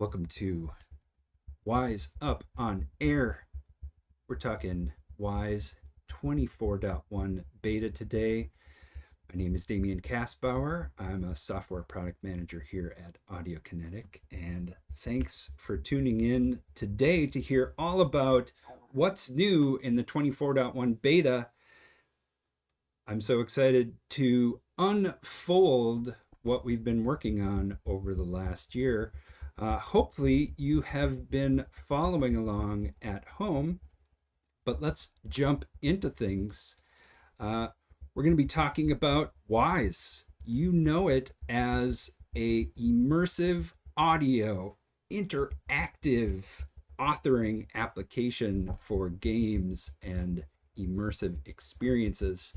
Welcome to Wise Up on Air. We're talking Wwise 24.1 beta today. My name is Damian Kaspbauer. I'm a software product manager here at Audiokinetic, and thanks for tuning in today to hear all about what's new in the 24.1 beta. I'm so excited to unfold what we've been working on over the last year. Hopefully you have been following along at home, but let's jump into things. We're going to be talking about Wwise. You know it as a immersive audio interactive authoring application for games and immersive experiences.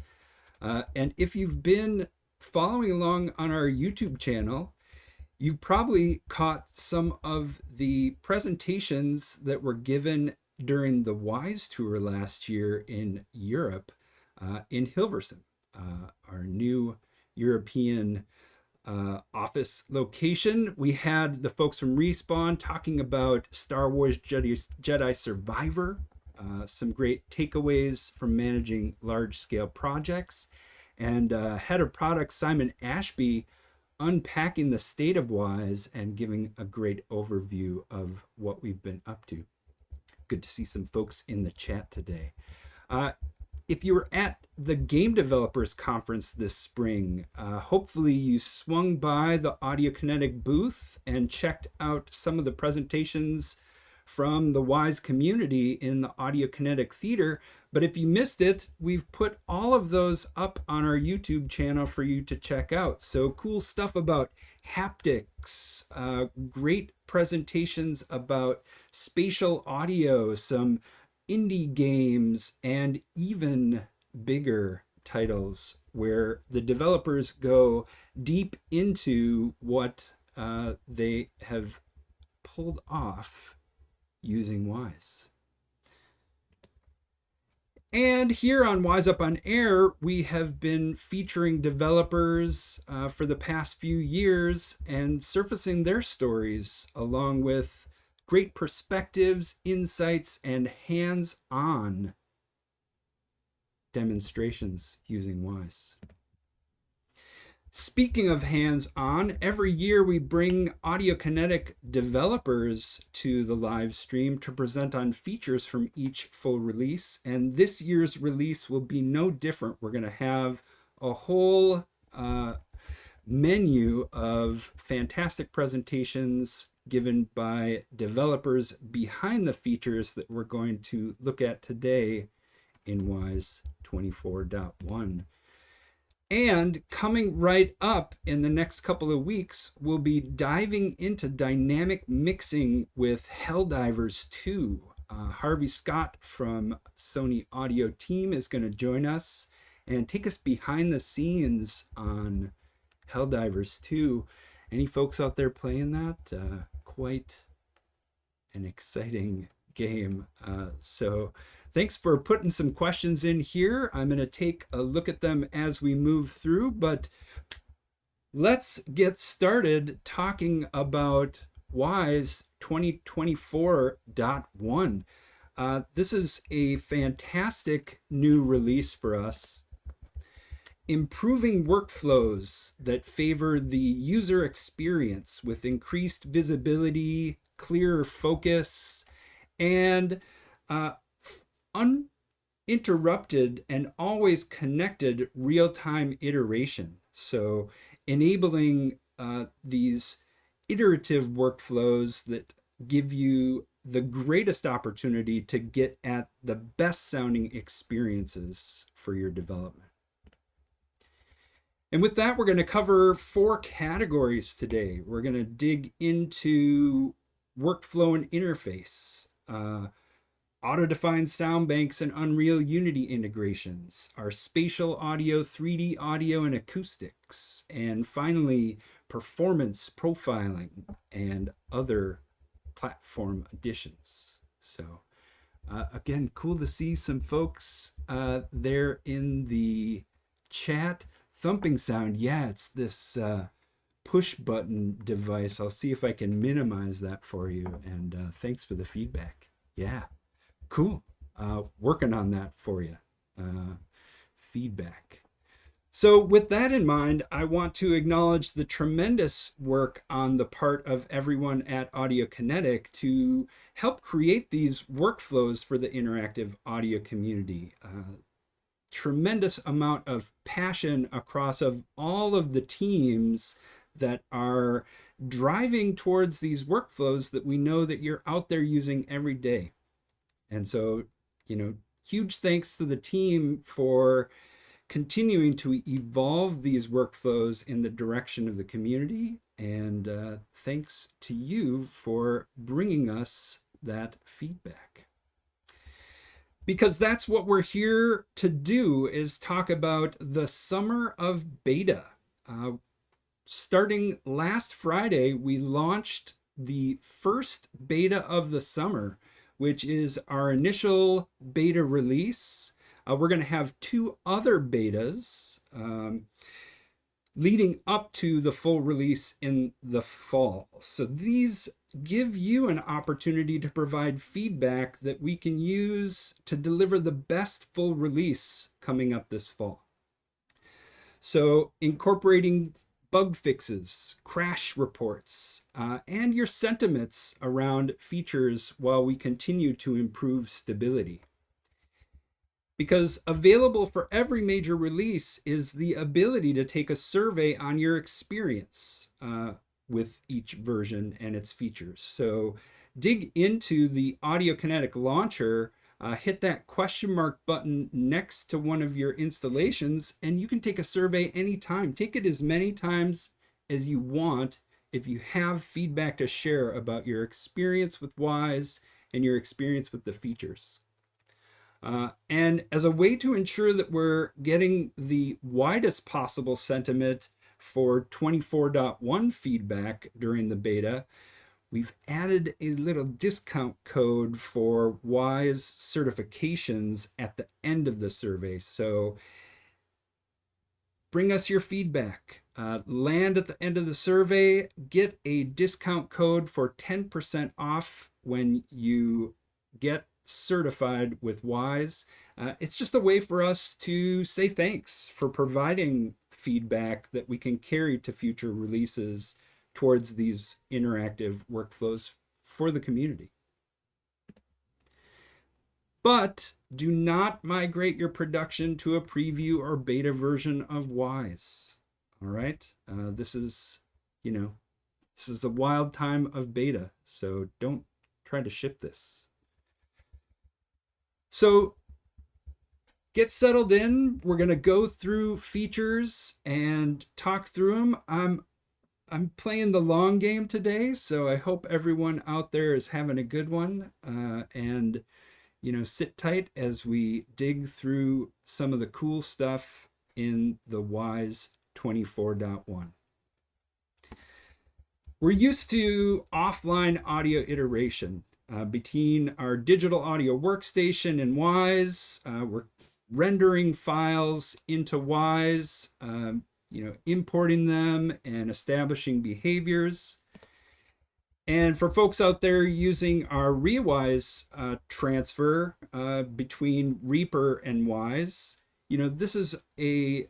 And if you've been following along on our YouTube channel, you've probably caught some of the presentations that were given during the Wwise tour last year in Europe, in Hilversum, our new European office location. We had the folks from Respawn talking about Star Wars Jedi Survivor, some great takeaways from managing large-scale projects, and head of product Simon Ashby unpacking the state of Wwise and giving a great overview of what we've been up to. Good to see some folks in the chat today. If you were at the Game Developers Conference this spring, hopefully you swung by the Audiokinetic booth and checked out some of the presentations from the Wwise community in the Audiokinetic Theater. But if you missed it, we've put all of those up on our YouTube channel for you to check out. So cool stuff about haptics, great presentations about spatial audio, some indie games, and even bigger titles where the developers go deep into what they have pulled off using Wwise. And here on Wwise Up on Air, we have been featuring developers for the past few years and surfacing their stories along with great perspectives, insights, and hands-on demonstrations using Wwise. Speaking of hands-on, every year we bring Audiokinetic developers to the live stream to present on features from each full release, and this year's release will be no different. We're going to have a whole menu of fantastic presentations given by developers behind the features that we're going to look at today in Wwise 24.1. And coming right up in the next couple of weeks, we'll be diving into dynamic mixing with Helldivers 2. Harvey Scott from Sony Audio team is going to join us and take us behind the scenes on Helldivers 2. Any folks out there playing that? Quite an exciting game. So thanks for putting some questions in here. I'm going to take a look at them as we move through, but let's get started talking about Wwise 2024.1. This is a fantastic new release for us, improving workflows that favor the user experience with increased visibility, clearer focus, and uninterrupted and always connected real-time iteration. So enabling these iterative workflows that give you the greatest opportunity to get at the best sounding experiences for your development. And with that, we're going to cover 4 categories today. We're going to dig into workflow and interface, auto-defined SoundBanks and Unreal Unity integrations, our spatial audio, 3D audio, and acoustics, and finally, performance profiling and other platform additions. So again, cool to see some folks there in the chat. Thumping sound, yeah, it's this push button device. I'll see if I can minimize that for you. And thanks for the feedback. Yeah, cool. Working on that for you. Feedback. So with that in mind, I want to acknowledge the tremendous work on the part of everyone at Audiokinetic to help create these workflows for the interactive audio community. Tremendous amount of passion across of all of the teams that are driving towards these workflows that we know that you're out there using every day. And so, huge thanks to the team for continuing to evolve these workflows in the direction of the community. And thanks to you for bringing us that feedback. Because that's what we're here to do, is talk about the summer of beta. Starting last Friday, we launched the first beta of the summer, which is our initial beta release. We're going to have 2 other betas leading up to the full release in the fall. So these give you an opportunity to provide feedback that we can use to deliver the best full release coming up this fall. So incorporating bug fixes, crash reports, and your sentiments around features while we continue to improve stability. Because available for every major release is the ability to take a survey on your experience with each version and its features. So dig into the Audiokinetic launcher, hit that question mark button next to one of your installations, and you can take a survey anytime. Take it as many times as you want if you have feedback to share about your experience with Wwise and your experience with the features. And as a way to ensure that we're getting the widest possible sentiment for 24.1 feedback during the beta, we've added a little discount code for Wwise certifications at the end of the survey. So bring us your feedback. Land at the end of the survey, get a discount code for 10% off when you get certified with Wwise. It's just a way for us to say thanks for providing feedback that we can carry to future releases towards these interactive workflows for the community. But do not migrate your production to a preview or beta version of Wwise. All right, this is a wild time of beta, so don't try to ship this. So get settled in. We're going to go through features and talk through them. I'm playing the long game today, so I hope everyone out there is having a good one. And sit tight as we dig through some of the cool stuff in the Wwise 24.1. We're used to offline audio iteration. Between our digital audio workstation and Wwise, we're rendering files into Wwise, importing them and establishing behaviors. And for folks out there using our Wwise transfer between Reaper and Wwise, this is a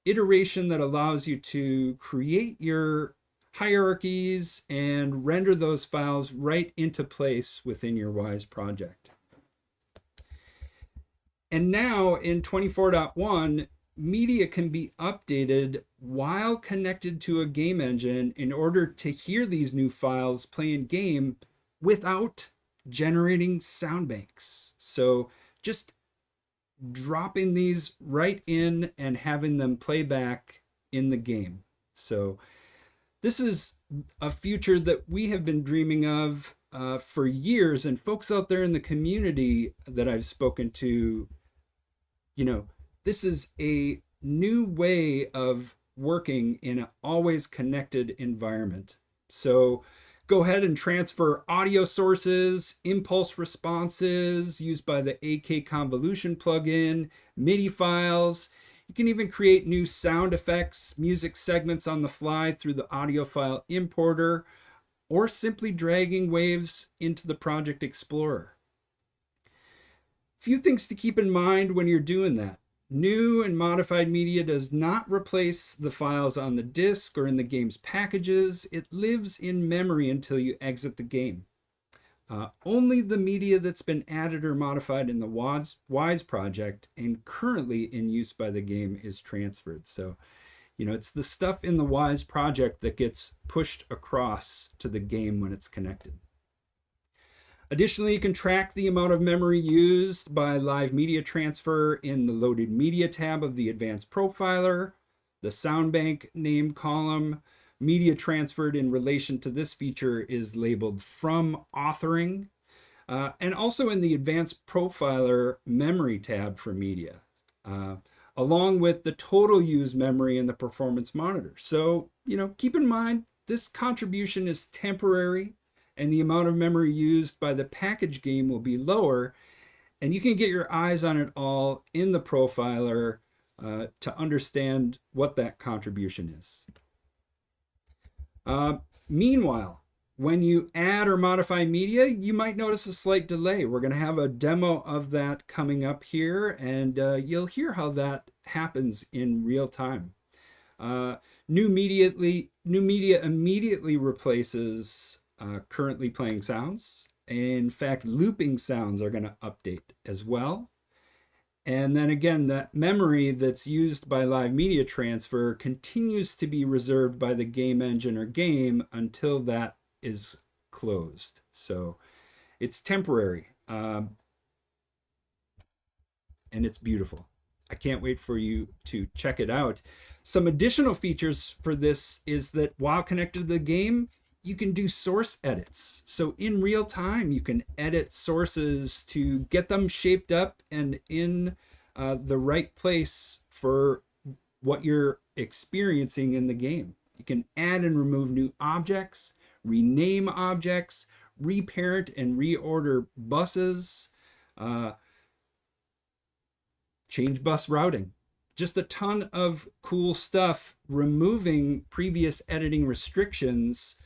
iteration that allows you to create your hierarchies and render those files right into place within your Wwise project. And now in 24.1, media can be updated while connected to a game engine in order to hear these new files play in game without generating SoundBanks. So just dropping these right in and having them play back in the game. So this is a future that we have been dreaming of for years, and folks out there in the community that I've spoken to, this is a new way of working in an always connected environment. So go ahead and transfer audio sources, impulse responses used by the AK convolution plugin, MIDI files. You can even create new sound effects, music segments on the fly through the audio file importer, or simply dragging waves into the Project Explorer. Few things to keep in mind when you're doing that. New and modified media does not replace the files on the disk or in the game's packages. It lives in memory until you exit the game. Only the media that's been added or modified in the Wwise project and currently in use by the game is transferred. So, it's the stuff in the Wwise project that gets pushed across to the game when it's connected. Additionally, you can track the amount of memory used by live media transfer in the Loaded Media tab of the Advanced Profiler, the SoundBank name column. Media transferred in relation to this feature is labeled From Authoring, and also in the Advanced Profiler Memory tab for media, along with the total used memory in the Performance Monitor. So, keep in mind, this contribution is temporary, and the amount of memory used by the package game will be lower, and you can get your eyes on it all in the profiler to understand what that contribution is. Meanwhile, when you add or modify media, you might notice a slight delay. We're going to have a demo of that coming up here, and you'll hear how that happens in real time. New media immediately replaces currently playing sounds. In fact, looping sounds are going to update as well. And then again, that memory that's used by live media transfer continues to be reserved by the game engine or game until that is closed. So it's temporary, and it's beautiful. I can't wait for you to check it out. Some additional features for this is that while connected to the game, you can do source edits. So in real time, you can edit sources to get them shaped up and in the right place for what you're experiencing in the game. You can add and remove new objects, rename objects, reparent and reorder buses, change bus routing. Just a ton of cool stuff, removing previous editing restrictions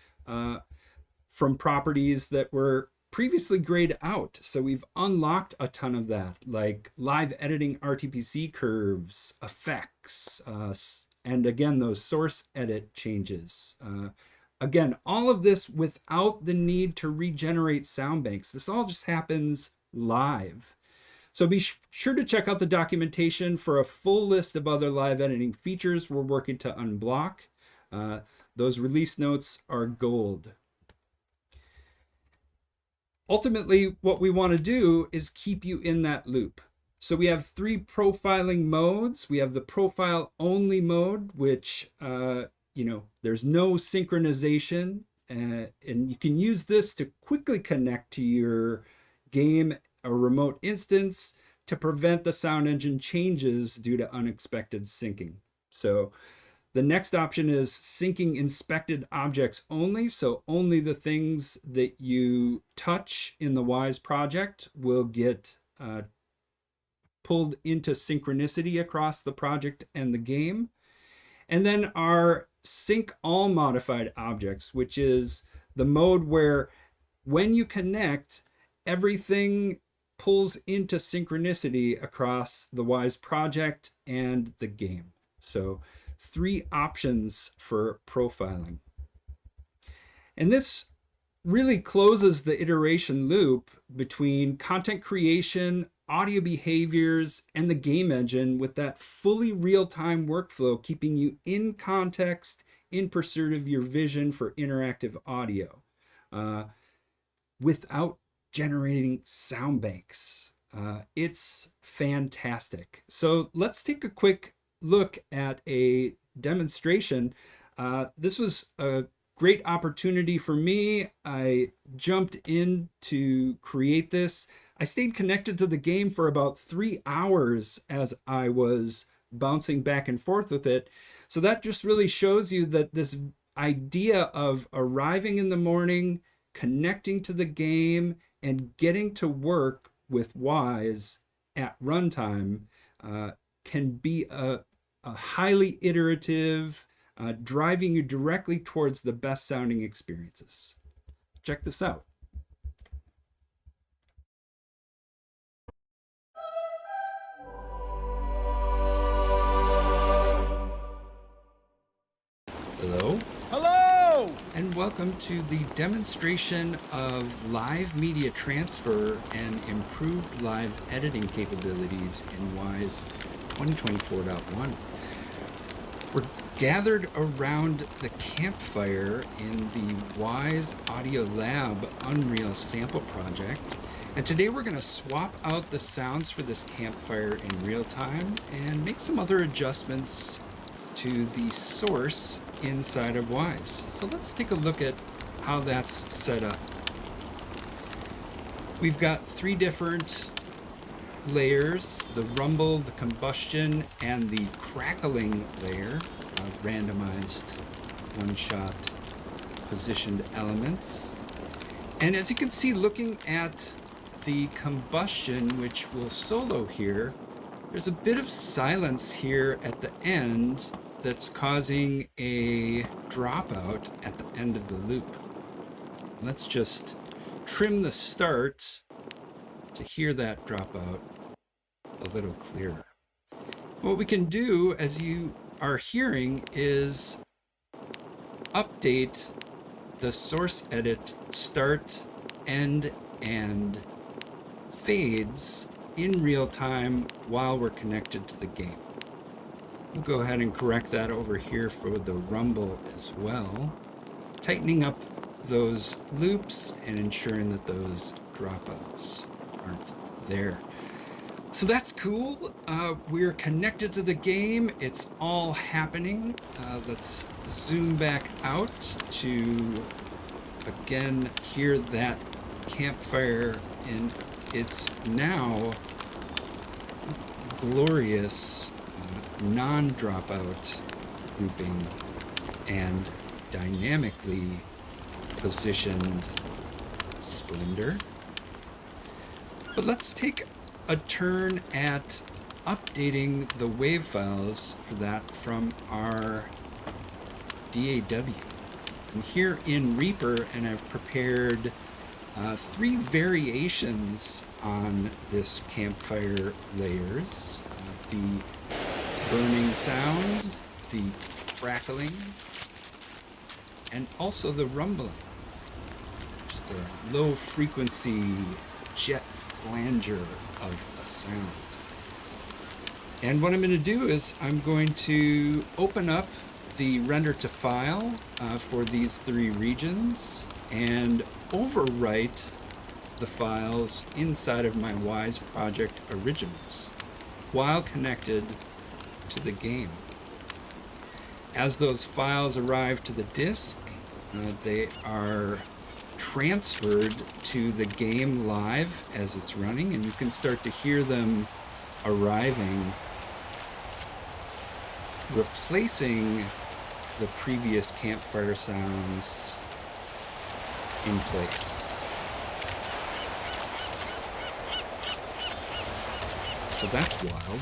from properties that were previously grayed out. So we've unlocked a ton of that, like live editing RTPC curves, effects, and again, those source edit changes. Again, all of this without the need to regenerate SoundBanks. This all just happens live. So be sure to check out the documentation for a full list of other live editing features we're working to unblock. Those release notes are gold. Ultimately, what we want to do is keep you in that loop. So we have 3 profiling modes. We have the profile only mode, which, there's no synchronization. And you can use this to quickly connect to your game or remote instance to prevent the sound engine changes due to unexpected syncing. So the next option is syncing inspected objects only. So only the things that you touch in the Wwise project will get pulled into synchronicity across the project and the game. And then our sync all modified objects, which is the mode where when you connect, everything pulls into synchronicity across the Wwise project and the game. So 3 options for profiling. And this really closes the iteration loop between content creation, audio behaviors, and the game engine with that fully real-time workflow, keeping you in context in pursuit of your vision for interactive audio without generating sound banks. It's fantastic. So let's take a quick look at a demonstration. This was a great opportunity for me. I jumped in to create this. I stayed connected to the game for about 3 hours as I was bouncing back and forth with it. So that just really shows you that this idea of arriving in the morning, connecting to the game, and getting to work with Wwise at runtime can be a highly iterative, driving you directly towards the best sounding experiences. Check this out. Hello. Hello! And welcome to the demonstration of live media transfer and improved live editing capabilities in Wwise 2024.1. We're gathered around the campfire in the Wwise Audio Lab Unreal Sample Project. And today we're going to swap out the sounds for this campfire in real time and make some other adjustments to the source inside of Wwise. So let's take a look at how that's set up. We've got three different layers: the rumble, the combustion, and the crackling layer, randomized one-shot positioned elements. And as you can see, looking at the combustion, which will solo here, there's a bit of silence here at the end that's causing a dropout at the end of the loop. Let's just trim the start to hear that dropout a little clearer. What we can do, as you are hearing, is update the source edit start, end, and fades in real time while we're connected to the game. We'll go ahead and correct that over here for the rumble as well, tightening up those loops and ensuring that those dropouts aren't there. So that's cool. We're connected to the game. It's all happening. Let's zoom back out to, again, hear that campfire in its now glorious non-dropout grouping and dynamically positioned splendor. But let's take a turn at updating the wave files for that from our DAW. I'm here in Reaper, and I've prepared three variations on this campfire layers: the burning sound, the crackling, and also the rumbling. Just a low frequency jet flanger of a sound. And what I'm going to do is I'm going to open up the render to file for these three regions and overwrite the files inside of my Wwise project originals while connected to the game. As those files arrive to the disk, they are transferred to the game live as it's running, and you can start to hear them arriving, replacing the previous campfire sounds in place. So that's wild.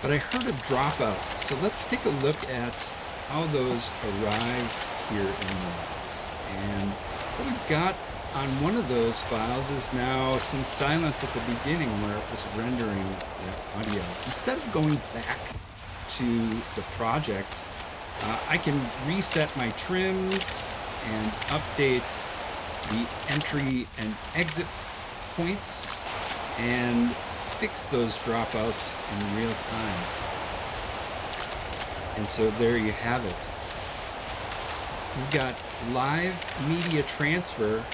But I heard a dropout, so let's take a look at how those arrived here in Wwise. And what we've got on one of those files is now some silence at the beginning where it was rendering that audio. Instead of going back to the project, I can reset my trims and update the entry and exit points and fix those dropouts in real time. And so there you have it. We've got live media transfer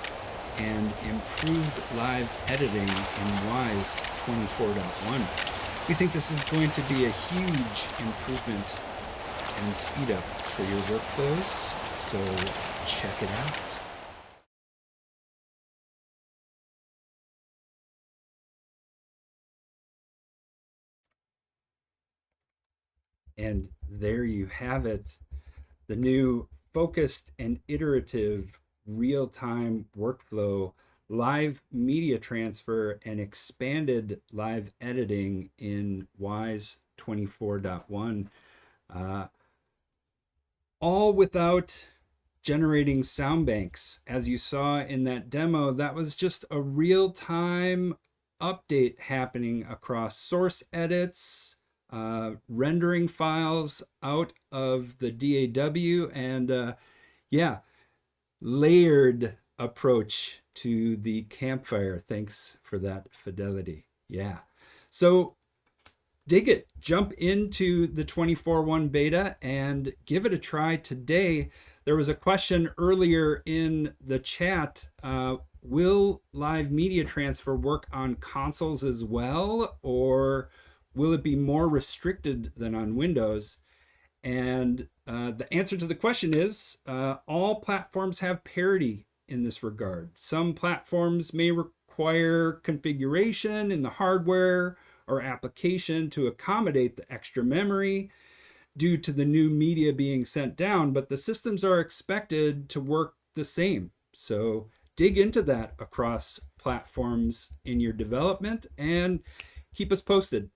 and improved live editing in Wwise 24.1. We think this is going to be a huge improvement and speed up for your workflows, so check it out. And there you have it, the new focused and iterative real-time workflow, live media transfer, and expanded live editing in Wwise 24.1. All without generating SoundBanks. As you saw in that demo, that was just a real-time update happening across source edits, rendering files out of the DAW, and yeah, layered approach to the campfire. Thanks for that fidelity. Yeah. So dig it, jump into the 24.1 beta and give it a try today. There was a question earlier in the chat, will live media transfer work on consoles as well, or will it be more restricted than on Windows? And the answer to the question is all platforms have parity in this regard. Some platforms may require configuration in the hardware or application to accommodate the extra memory due to the new media being sent down, but the systems are expected to work the same. So dig into that across platforms in your development and keep us posted.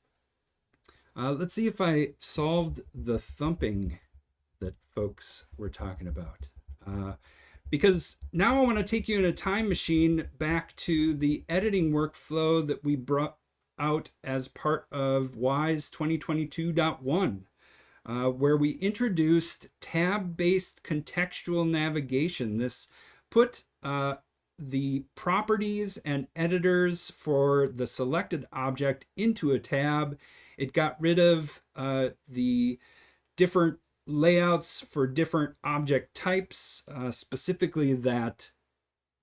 Let's see if I solved the thumping that folks were talking about. Because now I want to take you in a time machine back to the editing workflow that we brought out as part of Wwise 2024.1, where we introduced tab-based contextual navigation. This put the properties and editors for the selected object into a tab. It got rid of the different layouts for different object types, specifically that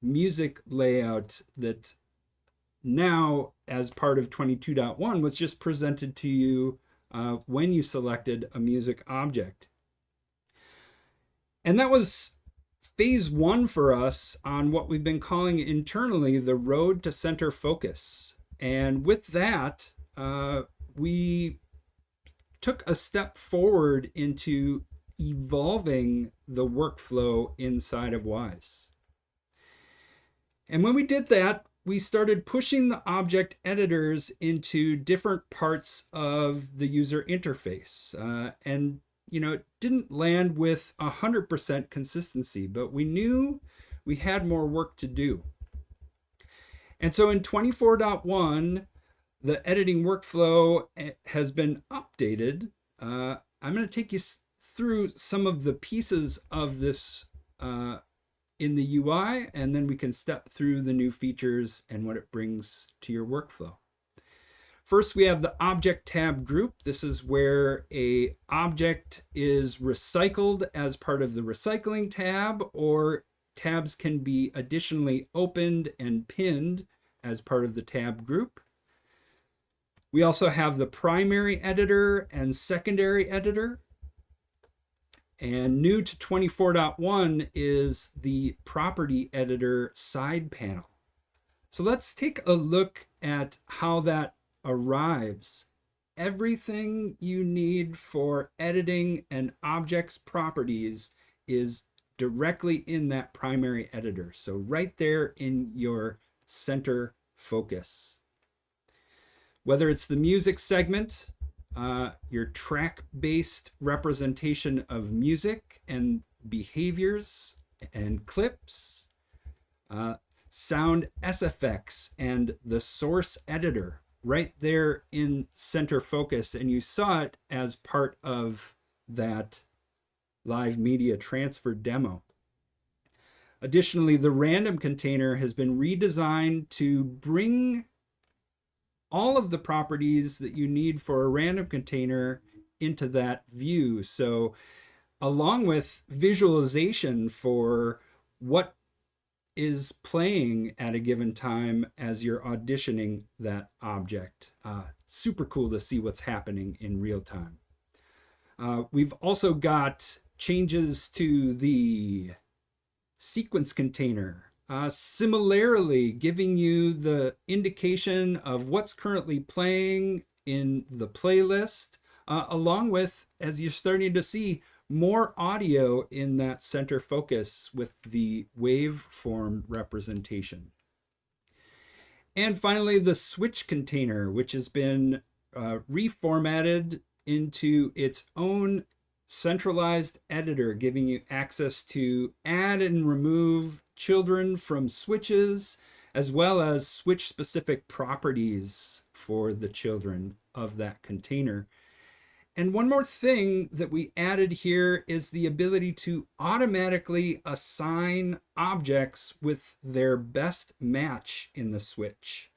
music layout that now, as part of 22.1, was just presented to you when you selected a music object. And that was phase one for us on what we've been calling internally the road to center focus. And with that, we took a step forward into evolving the workflow inside of Wwise. And when we did that, we started pushing the object editors into different parts of the user interface. And it didn't land with 100% consistency, but we knew we had more work to do. And so in 24.1, the editing workflow has been updated. I'm going to take you through some of the pieces of this in the UI, and then we can step through the new features and what it brings to your workflow. First, we have the object tab group. This is where an object is recycled as part of the recycling tab, or tabs can be additionally opened and pinned as part of the tab group. We also have the primary editor and secondary editor. And new to 24.1 is the property editor side panel. So let's take a look at how that arrives. Everything you need for editing an object's properties is directly in that primary editor. So right there in your center focus. Whether it's the music segment, your track-based representation of music and behaviors and clips, sound SFX and the source editor right there in center focus, and you saw it as part of that live media transfer demo. Additionally, the random container has been redesigned to bring all of the properties that you need for a random container into that view. So along with visualization for what is playing at a given time as you're auditioning that object. Super cool to see what's happening in real time. We've also got changes to the sequence container. Similarly, giving you the indication of what's currently playing in the playlist, along with, as you're starting to see, more audio in that center focus with the waveform representation. And finally, the switch container, which has been reformatted into its own centralized editor, giving you access to add and remove children from switches, as well as switch specific properties for the children of that container. And one more thing that we added here is the ability to automatically assign objects with their best match in the switch.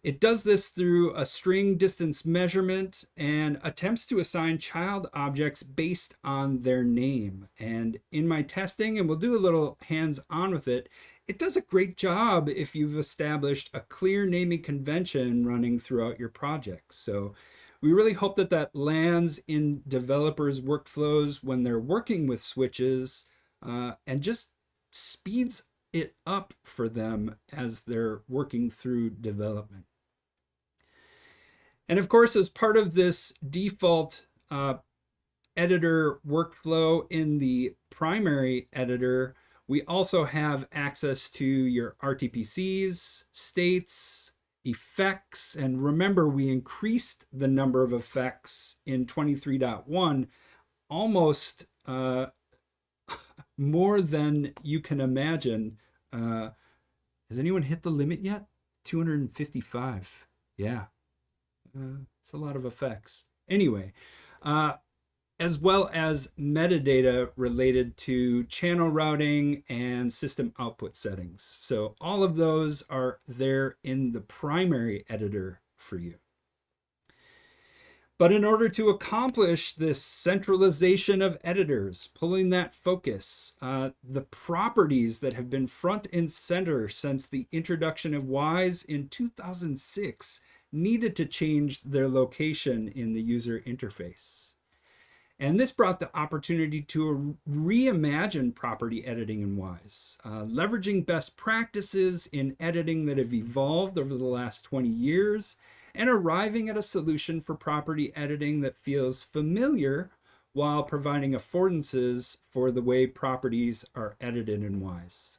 It does this through a string distance measurement and attempts to assign child objects based on their name. And in my testing, and we'll do a little hands-on with it, it does a great job if you've established a clear naming convention running throughout your project. So we really hope that that lands in developers' workflows when they're working with switches, and just speeds it up for them as they're working through development. And of course, as part of this default editor workflow in the primary editor, we also have access to your RTPCs, states, effects, and remember, we increased the number of effects in 23.1 almost more than you can imagine. Has anyone hit the limit yet? 255. Yeah. It's a lot of effects. Anyway, as well as metadata related to channel routing and system output settings. So all of those are there in the primary editor for you. But in order to accomplish this centralization of editors, pulling that focus, the properties that have been front and center since the introduction of Wwise in 2006 needed to change their location in the user interface. And this brought the opportunity to reimagine property editing in Wwise, leveraging best practices in editing that have evolved over the last 20 years, and arriving at a solution for property editing that feels familiar while providing affordances for the way properties are edited in Wwise.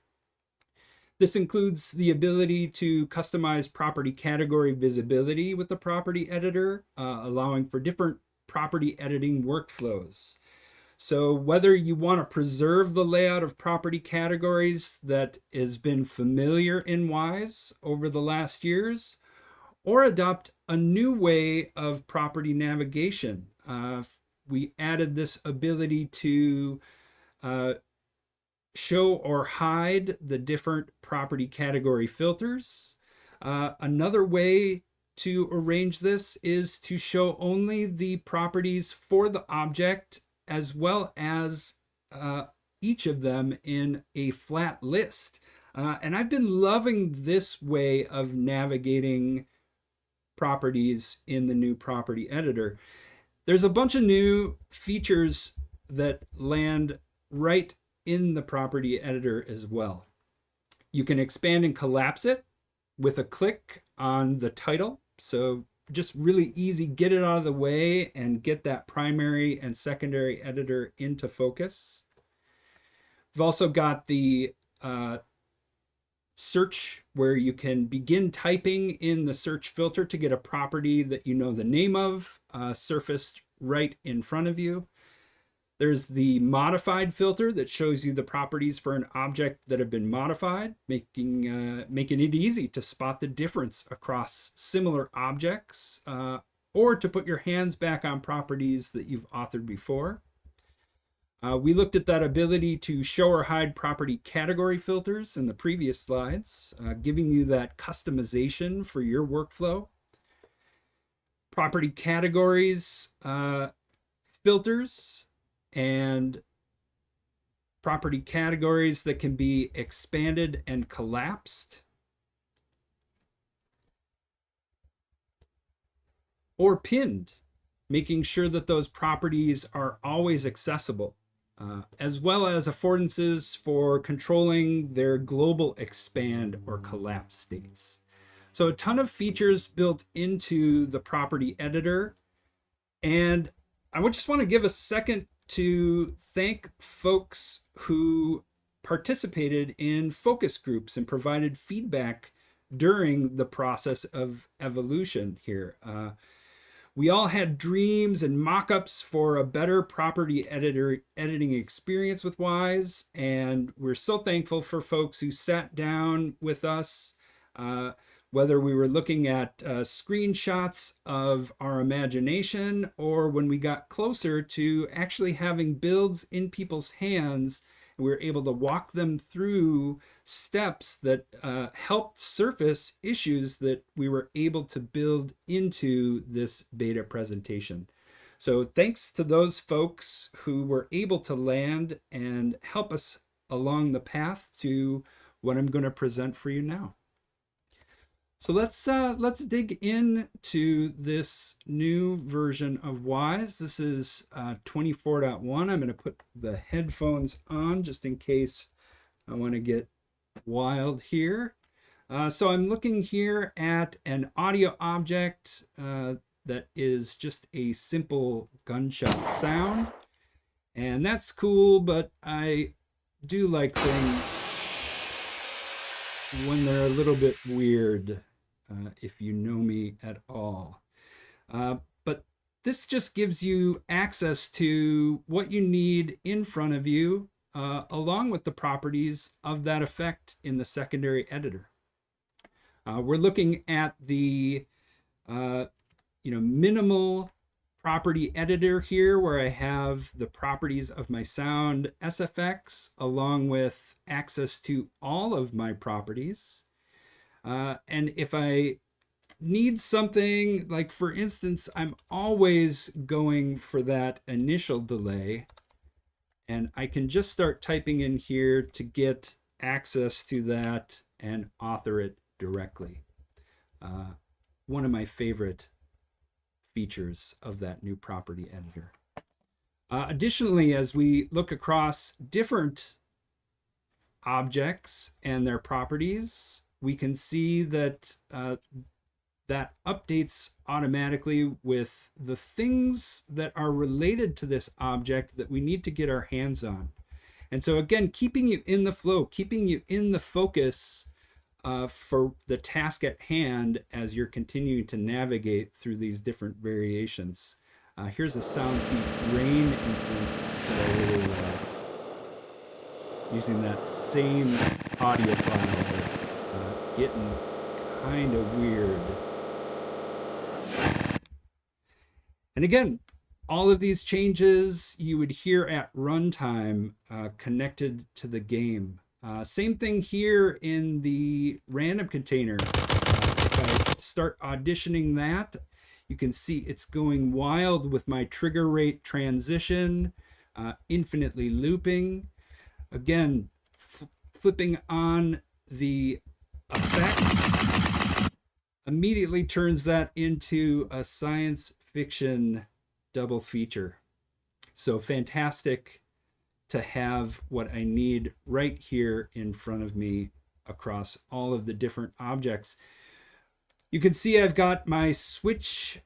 This includes the ability to customize property category visibility with the property editor, allowing for different property editing workflows. So whether you want to preserve the layout of property categories that has been familiar in Wwise over the last years, or adopt a new way of property navigation, we added this ability to show or hide the different property category filters. Another way to arrange this is to show only the properties for the object, as well as each of them in a flat list. And I've been loving this way of navigating properties in the new property editor. There's a bunch of new features that land right in the property editor as well. You can expand and collapse it with a click on the title. So just really easy, get it out of the way and get that primary and secondary editor into focus. We've also got the search, where you can begin typing in the search filter to get a property that you know the name of surfaced right in front of you. There's the modified filter that shows you the properties for an object that have been modified, making it easy to spot the difference across similar objects, or to put your hands back on properties that you've authored before. We looked at that ability to show or hide property category filters in the previous slides, giving you that customization for your workflow. Property categories, filters, and property categories that can be expanded and collapsed, or pinned, making sure that those properties are always accessible, as well as affordances for controlling their global expand or collapse states. So a ton of features built into the property editor. And I would just want to give a second to thank folks who participated in focus groups and provided feedback during the process of evolution here. We all had dreams and mock-ups for a better property editing experience with Wwise, and we're so thankful for folks who sat down with us, whether we were looking at screenshots of our imagination or when we got closer to actually having builds in people's hands. We were able to walk them through steps that helped surface issues that we were able to build into this beta presentation. So thanks to those folks who were able to land and help us along the path to what I'm going to present for you now. So let's dig into this new version of Wwise. This is 24.1. I'm going to put the headphones on just in case I want to get wild here. So I'm looking here at an audio object that is just a simple gunshot sound. And that's cool, but I do like things when they're a little bit weird. If you know me at all. But this just gives you access to what you need in front of you, along with the properties of that effect in the secondary editor. We're looking at the minimal property editor here, where I have the properties of my sound SFX along with access to all of my properties. And if I need something, like for instance, I'm always going for that initial delay, and I can just start typing in here to get access to that and author it directly. One of my favorite features of that new property editor. Additionally, as we look across different objects and their properties, we can see that that updates automatically with the things that are related to this object that we need to get our hands on. And so again, keeping you in the flow, keeping you in the focus for the task at hand as you're continuing to navigate through these different variations. Here's a SoundSeed Rain instance that I really love, using that same audio file. Getting kind of weird. And again, all of these changes you would hear at runtime connected to the game. Same thing here in the random container. If I start auditioning that, you can see it's going wild with my trigger rate transition, infinitely looping. Again, flipping on the effect immediately turns that into a science fiction double feature. So fantastic to have what I need right here in front of me across all of the different objects. You can see I've got my switch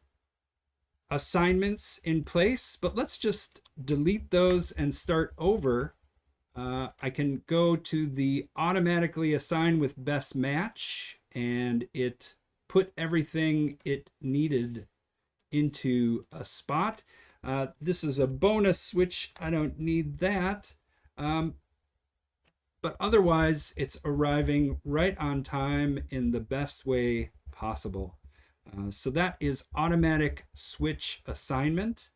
assignments in place, but let's just delete those and start over. I can go to the automatically assign with best match, and it put everything it needed into a spot. This is a bonus switch. I don't need that. But otherwise, it's arriving right on time in the best way possible. So that is automatic switch assignment,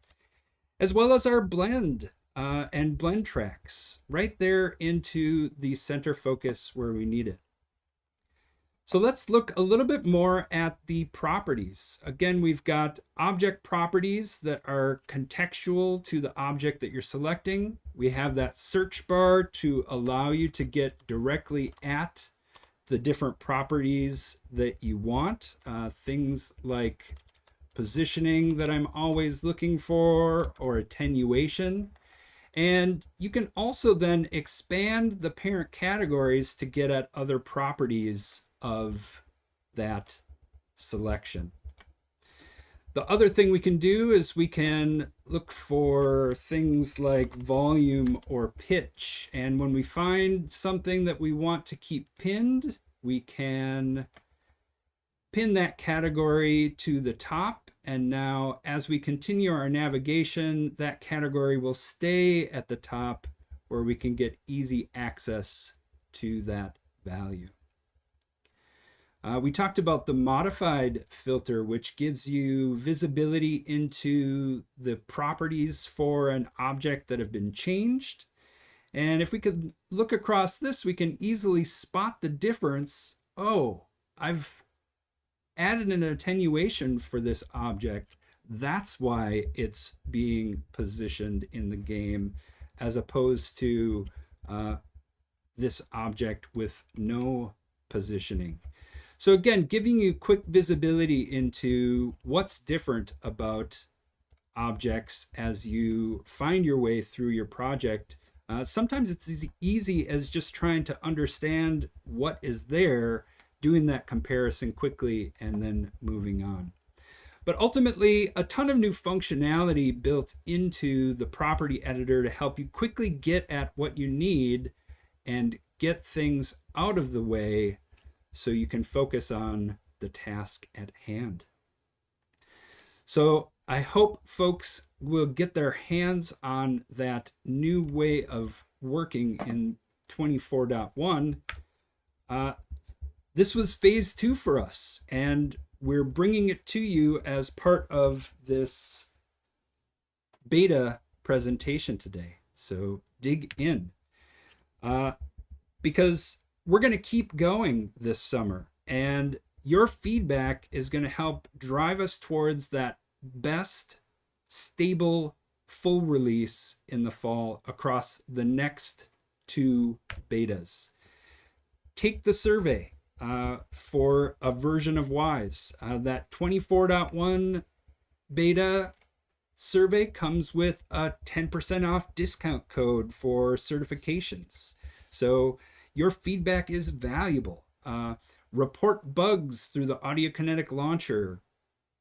as well as our blend and blend tracks right there into the center focus where we need it. So let's look a little bit more at the properties. Again, we've got object properties that are contextual to the object that you're selecting. We have that search bar to allow you to get directly at the different properties that you want. Things like positioning that I'm always looking for, or attenuation. And you can also then expand the parent categories to get at other properties of that selection. The other thing we can do is we can look for things like volume or pitch. And when we find something that we want to keep pinned, we can pin that category to the top. And now as we continue our navigation, that category will stay at the top where we can get easy access to that value. We talked about the modified filter, which gives you visibility into the properties for an object that have been changed. And if we could look across this, we can easily spot the difference. Oh, I've added an attenuation for this object. That's why it's being positioned in the game, as opposed to this object with no positioning. So again, giving you quick visibility into what's different about objects as you find your way through your project. Sometimes it's as easy as just trying to understand what is there, doing that comparison quickly, and then moving on. But ultimately, a ton of new functionality built into the property editor to help you quickly get at what you need and get things out of the way so you can focus on the task at hand. So I hope folks will get their hands on that new way of working in 24.1. This was phase 2 for us, and we're bringing it to you as part of this beta presentation today. So dig in, because we're going to keep going this summer, and your feedback is going to help drive us towards that best stable full release in the fall across the next 2 betas. Take the survey for a version of Wwise. That 24.1 beta survey comes with a 10% off discount code for certifications. So your feedback is valuable. Report bugs through the Audiokinetic launcher.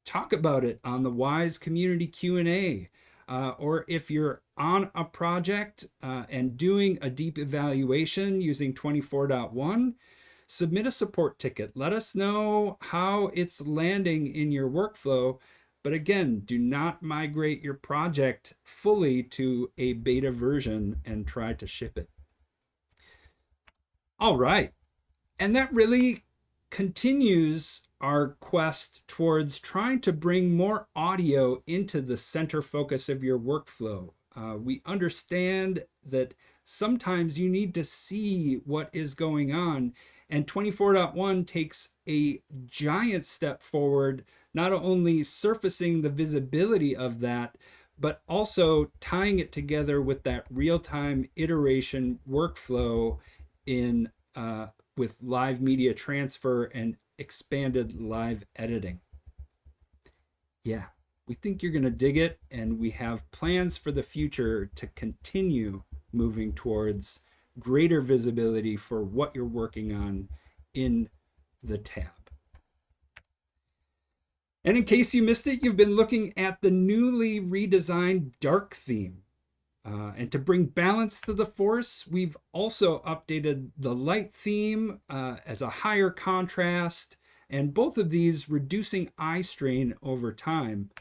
Talk about it on the Wwise community Q&A. Or if you're on a project and doing a deep evaluation using 24.1, submit a support ticket. Let us know how it's landing in your workflow. But again, do not migrate your project fully to a beta version and try to ship it. All right, and that really continues our quest towards trying to bring more audio into the center focus of your workflow. We understand that sometimes you need to see what is going on, and 24.1 takes a giant step forward, not only surfacing the visibility of that, but also tying it together with that real-time iteration workflow in with live media transfer and expanded live editing. Yeah, we think you're going to dig it, and we have plans for the future to continue moving towards greater visibility for what you're working on in the tab. And in case you missed it, you've been looking at the newly redesigned dark theme. And to bring balance to the force, we've also updated the light theme as a higher contrast, and both of these reducing eye strain over time.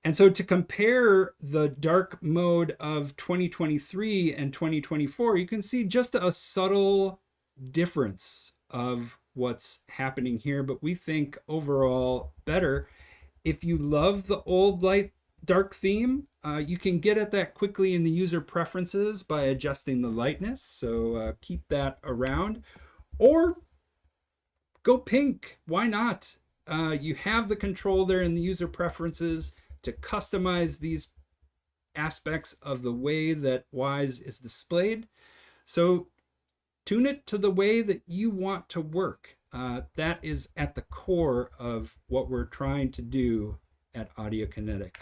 And so to compare the dark mode of 2023 and 2024, you can see just a subtle difference of what's happening here, but we think overall better. If you love the old light dark theme, you can get at that quickly in the user preferences by adjusting the lightness, so keep that around. Or go pink, why not? You have the control there in the user preferences to customize these aspects of the way that Wwise is displayed. So tune it to the way that you want to work. That is at the core of what we're trying to do at Audiokinetic.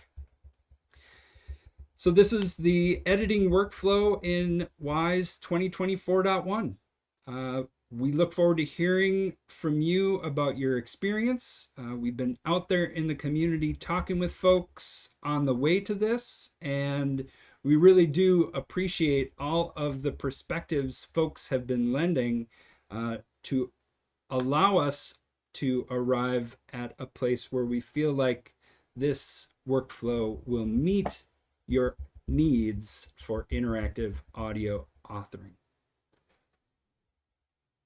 So this is the editing workflow in Wwise 2024.1. We look forward to hearing from you about your experience. We've been out there in the community talking with folks on the way to this, and we really do appreciate all of the perspectives folks have been lending to allow us to arrive at a place where we feel like this workflow will meet your needs for interactive audio authoring.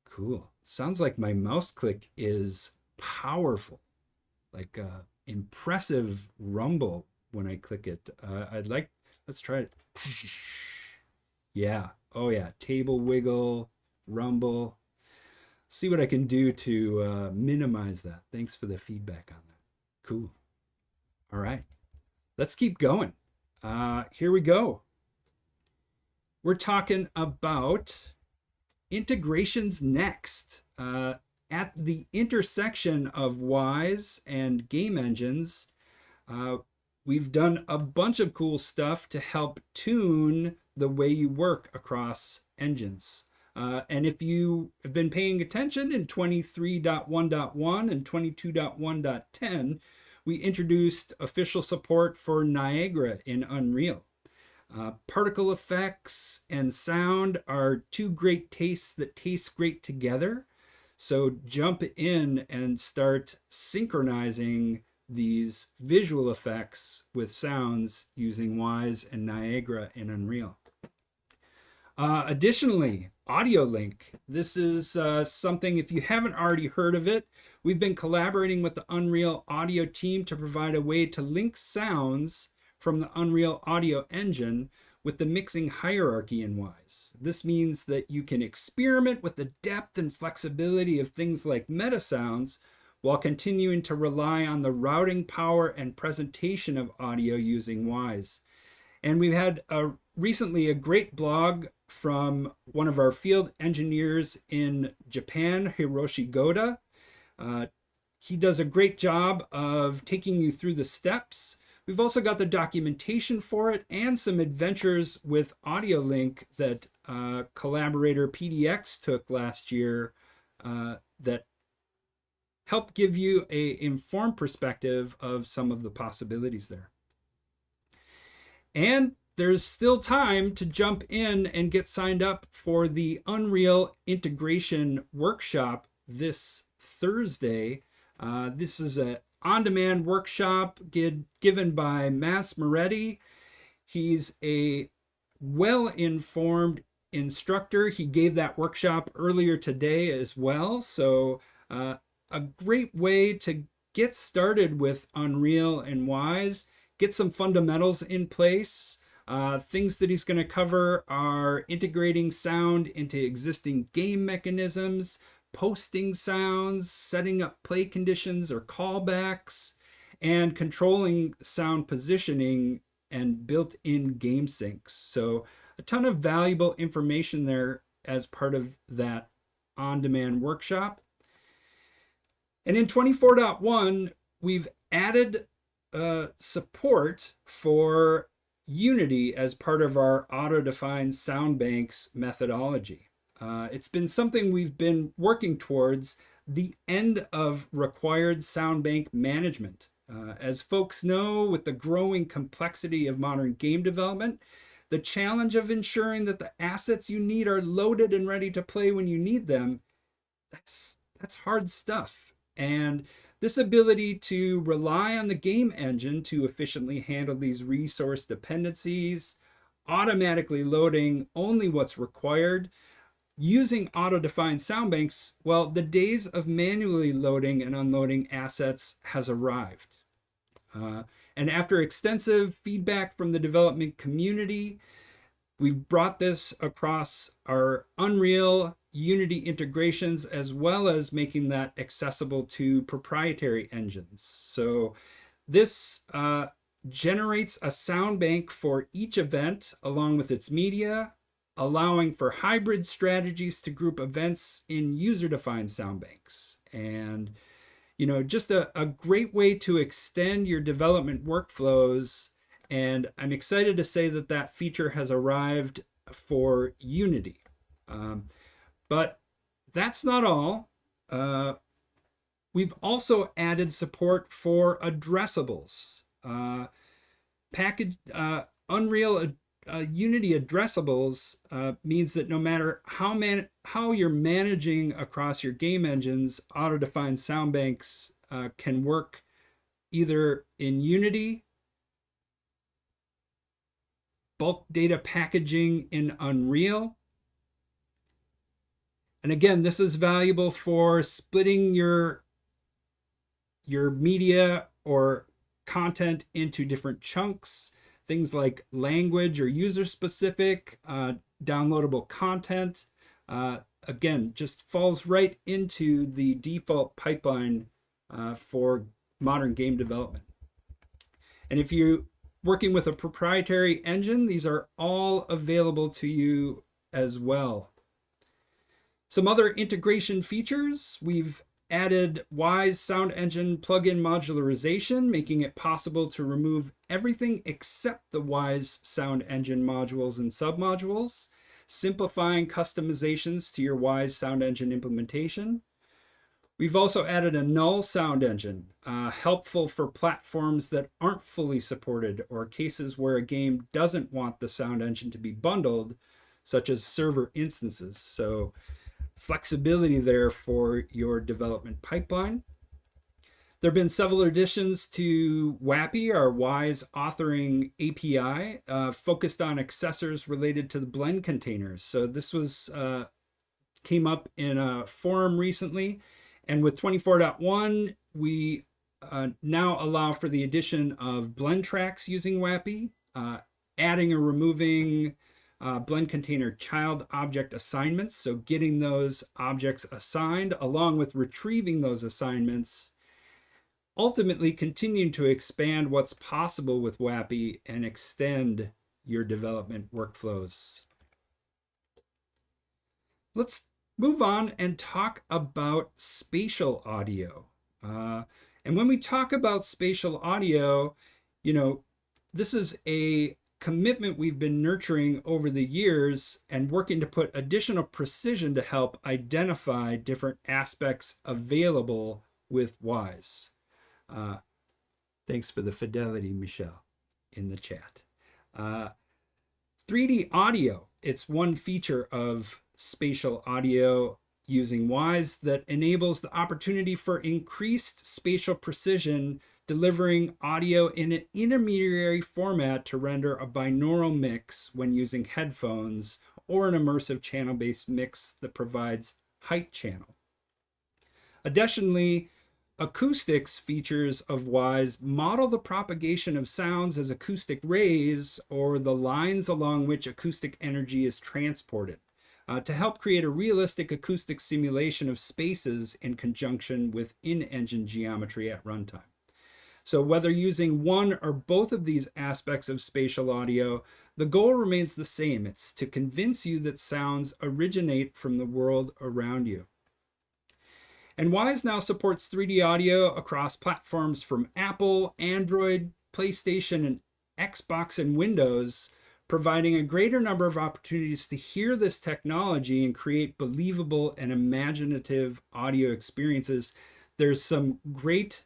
Cool. Sounds like my mouse click is powerful, like a impressive rumble when I click it. Let's try it. Yeah. Oh yeah. Table wiggle, rumble. See what I can do to minimize that. Thanks for the feedback on that. Cool. All right. Let's keep going. Here we go. We're talking about integrations next. At the intersection of Wwise and game engines, we've done a bunch of cool stuff to help tune the way you work across engines. And if you have been paying attention in 23.1.1 and 22.1.10, we introduced official support for Niagara in Unreal. Particle effects and sound are two great tastes that taste great together. So jump in and start synchronizing these visual effects with sounds using Wwise and Niagara in Unreal. Additionally, Audiolink. This is something, if you haven't already heard of it, we've been collaborating with the Unreal Audio team to provide a way to link sounds from the Unreal Audio engine with the mixing hierarchy in Wwise. This means that you can experiment with the depth and flexibility of things like meta sounds while continuing to rely on the routing power and presentation of audio using Wwise. And we've had recently a great blog from one of our field engineers in Japan, Hiroshi Goda. He does a great job of taking you through the steps. We've also got the documentation for it and some adventures with Audiolink that collaborator PDX took last year that help give you an informed perspective of some of the possibilities there. And there's still time to jump in and get signed up for the Unreal Integration Workshop this Thursday. This is an on-demand workshop given by Mas Moretti. He's a well-informed instructor. He gave that workshop earlier today as well. So a great way to get started with Unreal and Wwise, get some fundamentals in place. Things that he's going to cover are integrating sound into existing game mechanisms, posting sounds, setting up play conditions or callbacks, and controlling sound positioning and built-in game syncs. So a ton of valuable information there as part of that on-demand workshop. And in 24.1, we've added support for Unity as part of our auto-defined SoundBanks methodology. It's been something we've been working towards, the end of required SoundBank management. As folks know, with the growing complexity of modern game development, the challenge of ensuring that the assets you need are loaded and ready to play when you need them, that's hard stuff. And this ability to rely on the game engine to efficiently handle these resource dependencies, automatically loading only what's required, using auto-defined SoundBanks, well, the days of manually loading and unloading assets has arrived. And after extensive feedback from the development community, we've brought this across our Unreal Unity integrations, as well as making that accessible to proprietary engines. So this generates a sound bank for each event along with its media, allowing for hybrid strategies to group events in user-defined sound banks. And, you know, just a great way to extend your development workflows. And I'm excited to say that that feature has arrived for Unity. But that's not all. We've also added support for addressables. Unreal Unity addressables means that no matter how you're managing across your game engines, auto-defined SoundBanks can work either in Unity, bulk data packaging in Unreal. And again, this is valuable for splitting your media or content into different chunks, things like language or user-specific, downloadable content. Again, just falls right into the default pipeline for modern game development. And if you're working with a proprietary engine, these are all available to you as well. Some other integration features: we've added Wwise Sound Engine plugin modularization, making it possible to remove everything except the Wwise Sound Engine modules and submodules, simplifying customizations to your Wwise Sound Engine implementation. We've also added a Null sound engine, helpful for platforms that aren't fully supported or cases where a game doesn't want the sound engine to be bundled, such as server instances. So flexibility there for your development pipeline. There have been several additions to WAAPI, our Wwise Authoring API, focused on accessors related to the blend containers. So this was came up in a forum recently, and with 24.1, we now allow for the addition of blend tracks using WAAPI, adding or removing blend container child object assignments, so getting those objects assigned along with retrieving those assignments, ultimately continuing to expand what's possible with WAAPI and extend your development workflows. Let's move on and talk about spatial audio. And when we talk about spatial audio, this is a commitment we've been nurturing over the years and working to put additional precision to help identify different aspects available with Wwise. Thanks for the fidelity, Michelle, in the chat. 3D audio, it's one feature of spatial audio using Wwise that enables the opportunity for increased spatial precision, delivering audio in an intermediary format to render a binaural mix when using headphones or an immersive channel-based mix that provides height channel. Additionally, Acoustics features of Wwise model the propagation of sounds as acoustic rays, or the lines along which acoustic energy is transported, to help create a realistic acoustic simulation of spaces in conjunction with in-engine geometry at runtime. So whether using one or both of these aspects of spatial audio, the goal remains the same. It's to convince you that sounds originate from the world around you. And Wwise now supports 3D audio across platforms from Apple, Android, PlayStation, and Xbox and Windows, providing a greater number of opportunities to hear this technology and create believable and imaginative audio experiences. There's some great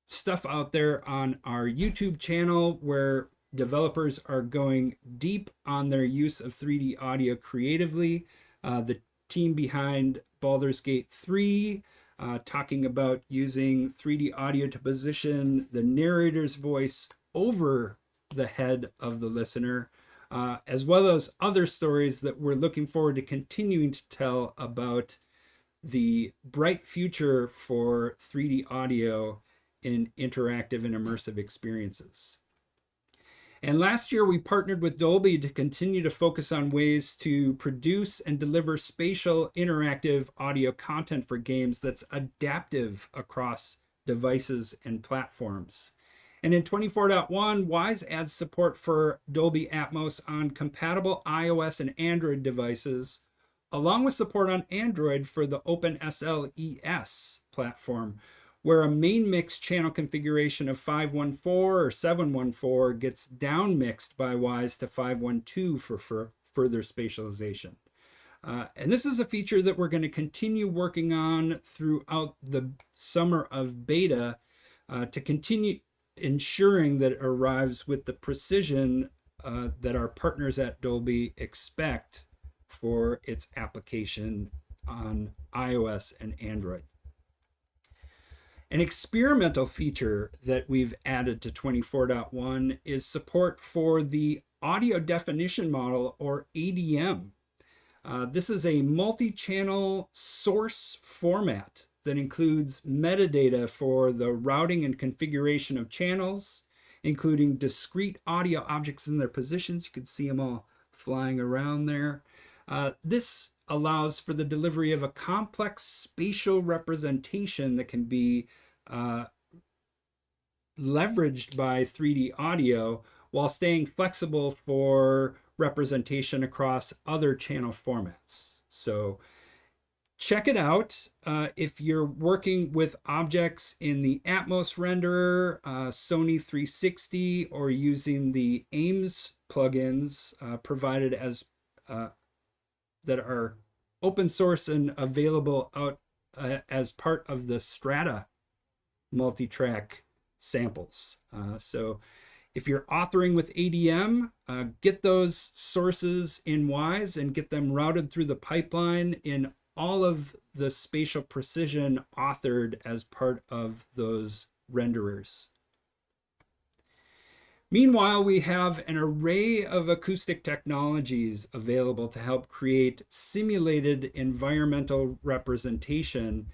stuff out there on our YouTube channel where developers are going deep on their use of 3D audio creatively. The team behind Baldur's Gate 3 talking about using 3D audio to position the narrator's voice over the head of the listener, as well as other stories that we're looking forward to continuing to tell about the bright future for 3D audio in interactive and immersive experiences. And last year, we partnered with Dolby to continue to focus on ways to produce and deliver spatial interactive audio content for games that's adaptive across devices and platforms. And in 24.1, Wwise adds support for Dolby Atmos on compatible iOS and Android devices, along with support on Android for the OpenSLES platform, where a main mix channel configuration of 514 or 714 gets down mixed by Wwise to 512 for further spatialization. And this is a feature that we're going to continue working on throughout the summer of beta to continue ensuring that it arrives with the precision that our partners at Dolby expect for its application on iOS and Android. An experimental feature that we've added to 24.1 is support for the audio definition model, or ADM. This is a multi-channel source format that includes metadata for the routing and configuration of channels, including discrete audio objects in their positions. You can see them all flying around there. This allows for the delivery of a complex spatial representation that can be leveraged by 3D audio while staying flexible for representation across other channel formats. So check it out. If you're working with objects in the Atmos renderer, Sony 360, or using the AIMS plugins provided as that are open source and available out as part of the Strata multi-track samples. So if you're authoring with ADM, get those sources in Wwise and get them routed through the pipeline in all of the spatial precision authored as part of those renderers. Meanwhile, we have an array of acoustic technologies available to help create simulated environmental representation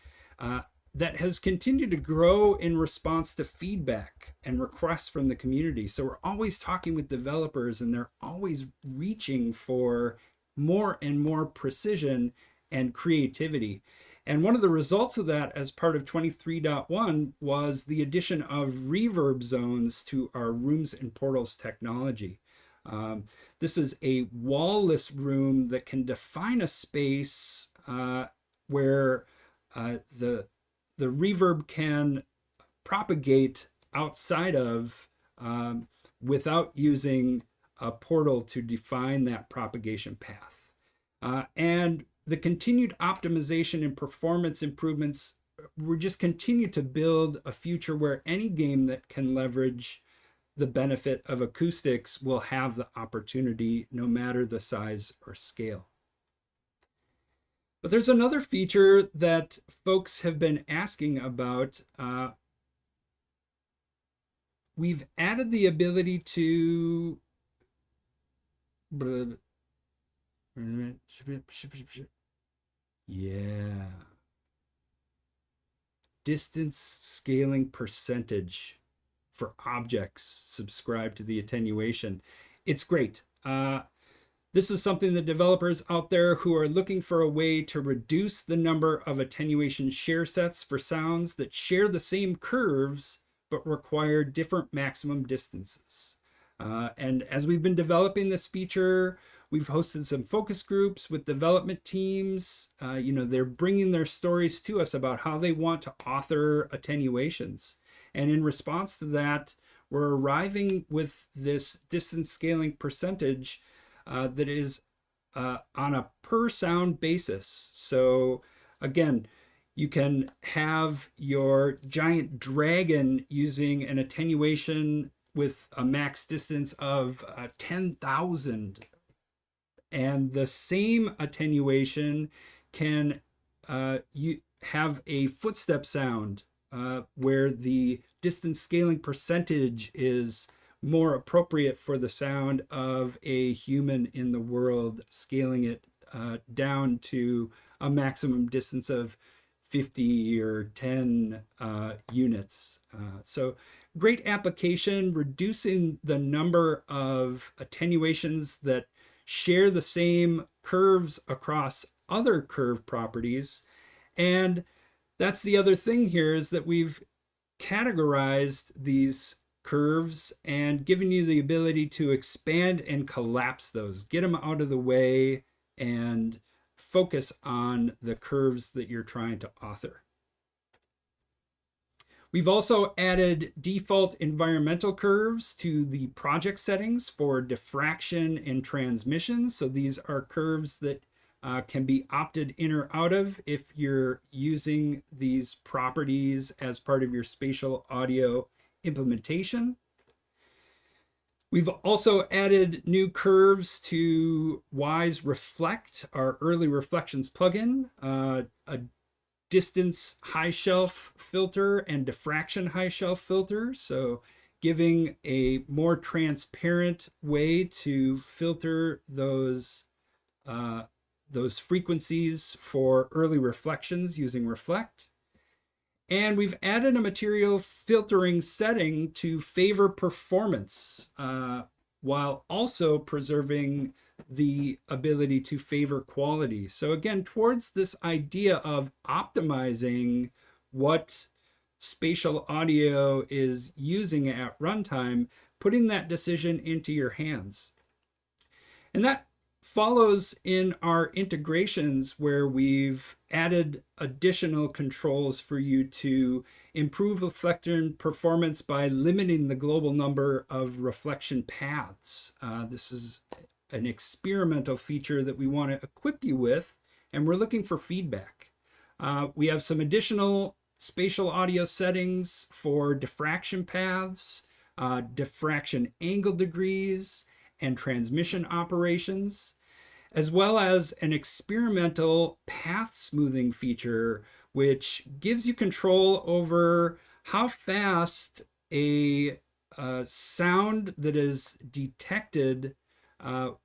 that has continued to grow in response to feedback and requests from the community. So we're always talking with developers, and they're always reaching for more and more precision and creativity. And one of the results of that as part of 23.1 was the addition of reverb zones to our rooms and portals technology. This is a wall-less room that can define a space where the reverb can propagate outside of without using a portal to define that propagation path. And the continued optimization and performance improvements, we just continue to build a future where any game that can leverage the benefit of acoustics will have the opportunity, no matter the size or scale. But there's another feature that folks have been asking about. We've added the ability to distance scaling percentage for objects subscribed to the attenuation. It's great. This is something that developers out there who are looking for a way to reduce the number of attenuation share sets for sounds that share the same curves but require different maximum distances. And as we've been developing this feature, we've hosted some focus groups with development teams. They're bringing their stories to us about how they want to author attenuations. And in response to that, we're arriving with this distance scaling percentage that is on a per sound basis. So again, you can have your giant dragon using an attenuation with a max distance of 10,000. And the same attenuation can you have a footstep sound where the distance scaling percentage is more appropriate for the sound of a human in the world, scaling it down to a maximum distance of 50 or 10 units. So great application, reducing the number of attenuations that share the same curves across other curve properties. And that's the other thing here, is that we've categorized these curves and given you the ability to expand and collapse those, get them out of the way, and focus on the curves that you're trying to author. We've also added default environmental curves to the project settings for diffraction and transmission. So these are curves that can be opted in or out of if you're using these properties as part of your spatial audio implementation. We've also added new curves to Wwise Reflect, our early reflections plugin, a distance high shelf filter and diffraction high shelf filter. So giving a more transparent way to filter those frequencies for early reflections using Reflect. And we've added a material filtering setting to favor performance while also preserving the ability to favor quality. So again, towards this idea of optimizing what spatial audio is using at runtime, putting that decision into your hands. And that follows in our integrations where we've added additional controls for you to improve reflection performance by limiting the global number of reflection paths. This is an experimental feature that we want to equip you with, and we're looking for feedback. We have some additional spatial audio settings for diffraction paths, diffraction angle degrees, and transmission operations, as well as an experimental path smoothing feature, which gives you control over how fast a sound that is detected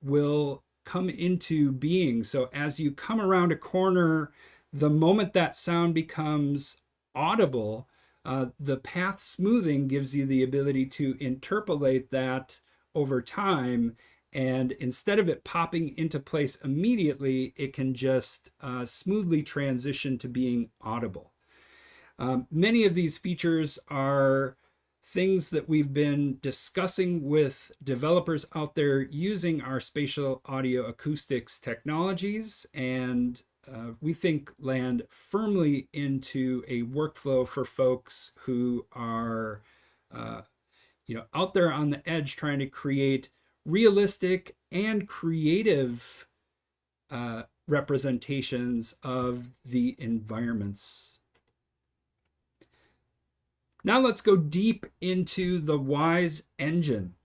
will come into being. So as you come around a corner, the moment that sound becomes audible, the path smoothing gives you the ability to interpolate that over time, and instead of it popping into place immediately, it can just smoothly transition to being audible. Many of these features are things that we've been discussing with developers out there using our spatial audio acoustics technologies, and we think land firmly into a workflow for folks who are out there on the edge trying to create realistic and creative representations of the environments. Now let's go deep into the Wwise engine.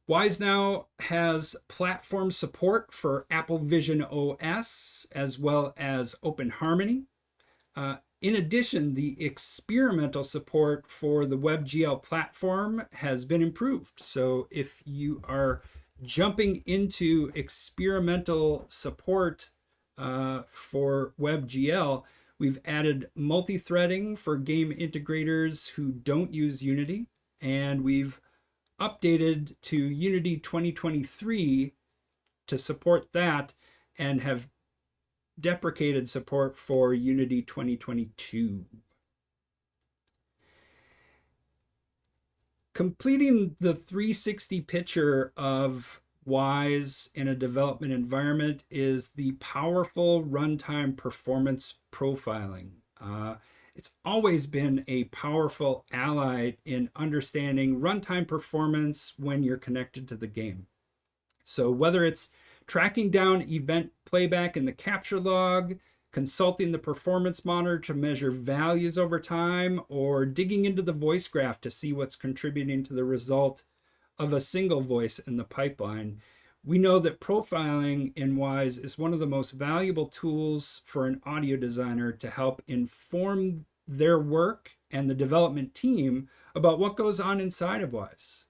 Wwise now has platform support for Apple VisionOS as well as OpenHarmony. In addition, the experimental support for the WebGL platform has been improved. So if you are jumping into experimental support for WebGL, we've added multi-threading for game integrators who don't use Unity, and we've updated to Unity 2023 to support that, and have deprecated support for Unity 2022. Completing the 360 picture of Wwise in a development environment is the powerful runtime performance profiling. It's always been a powerful ally in understanding runtime performance when you're connected to the game. So whether it's tracking down event playback in the capture log, consulting the performance monitor to measure values over time, or digging into the voice graph to see what's contributing to the result of a single voice in the pipeline, we know that profiling in Wwise is one of the most valuable tools for an audio designer to help inform their work and the development team about what goes on inside of Wwise.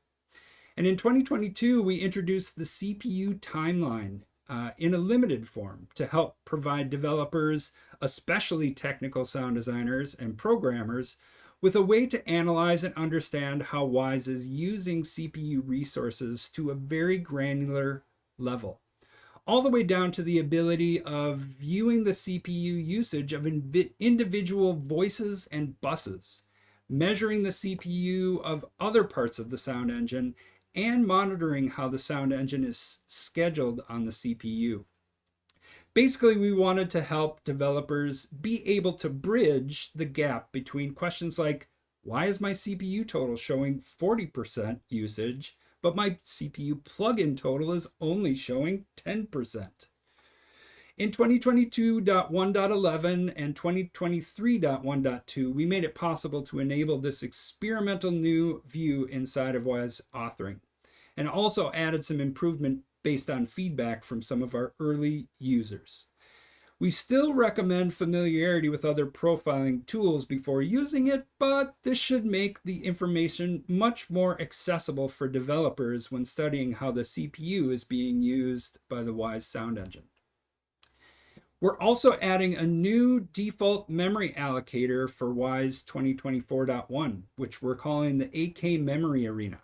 And in 2022, we introduced the CPU timeline in a limited form to help provide developers, especially technical sound designers and programmers, with a way to analyze and understand how Wwise is using CPU resources to a very granular level, all the way down to the ability of viewing the CPU usage of individual voices and buses, measuring the CPU of other parts of the sound engine, and monitoring how the sound engine is scheduled on the CPU. Basically, we wanted to help developers be able to bridge the gap between questions like, why is my CPU total showing 40% usage, but my CPU plugin total is only showing 10%? In 2022.1.11 and 2023.1.2, we made it possible to enable this experimental new view inside of Wwise authoring, and also added some improvement based on feedback from some of our early users. We still recommend familiarity with other profiling tools before using it, but this should make the information much more accessible for developers when studying how the CPU is being used by the Wwise sound engine. We're also adding a new default memory allocator for Wwise 2024.1, which we're calling the AK Memory Arena.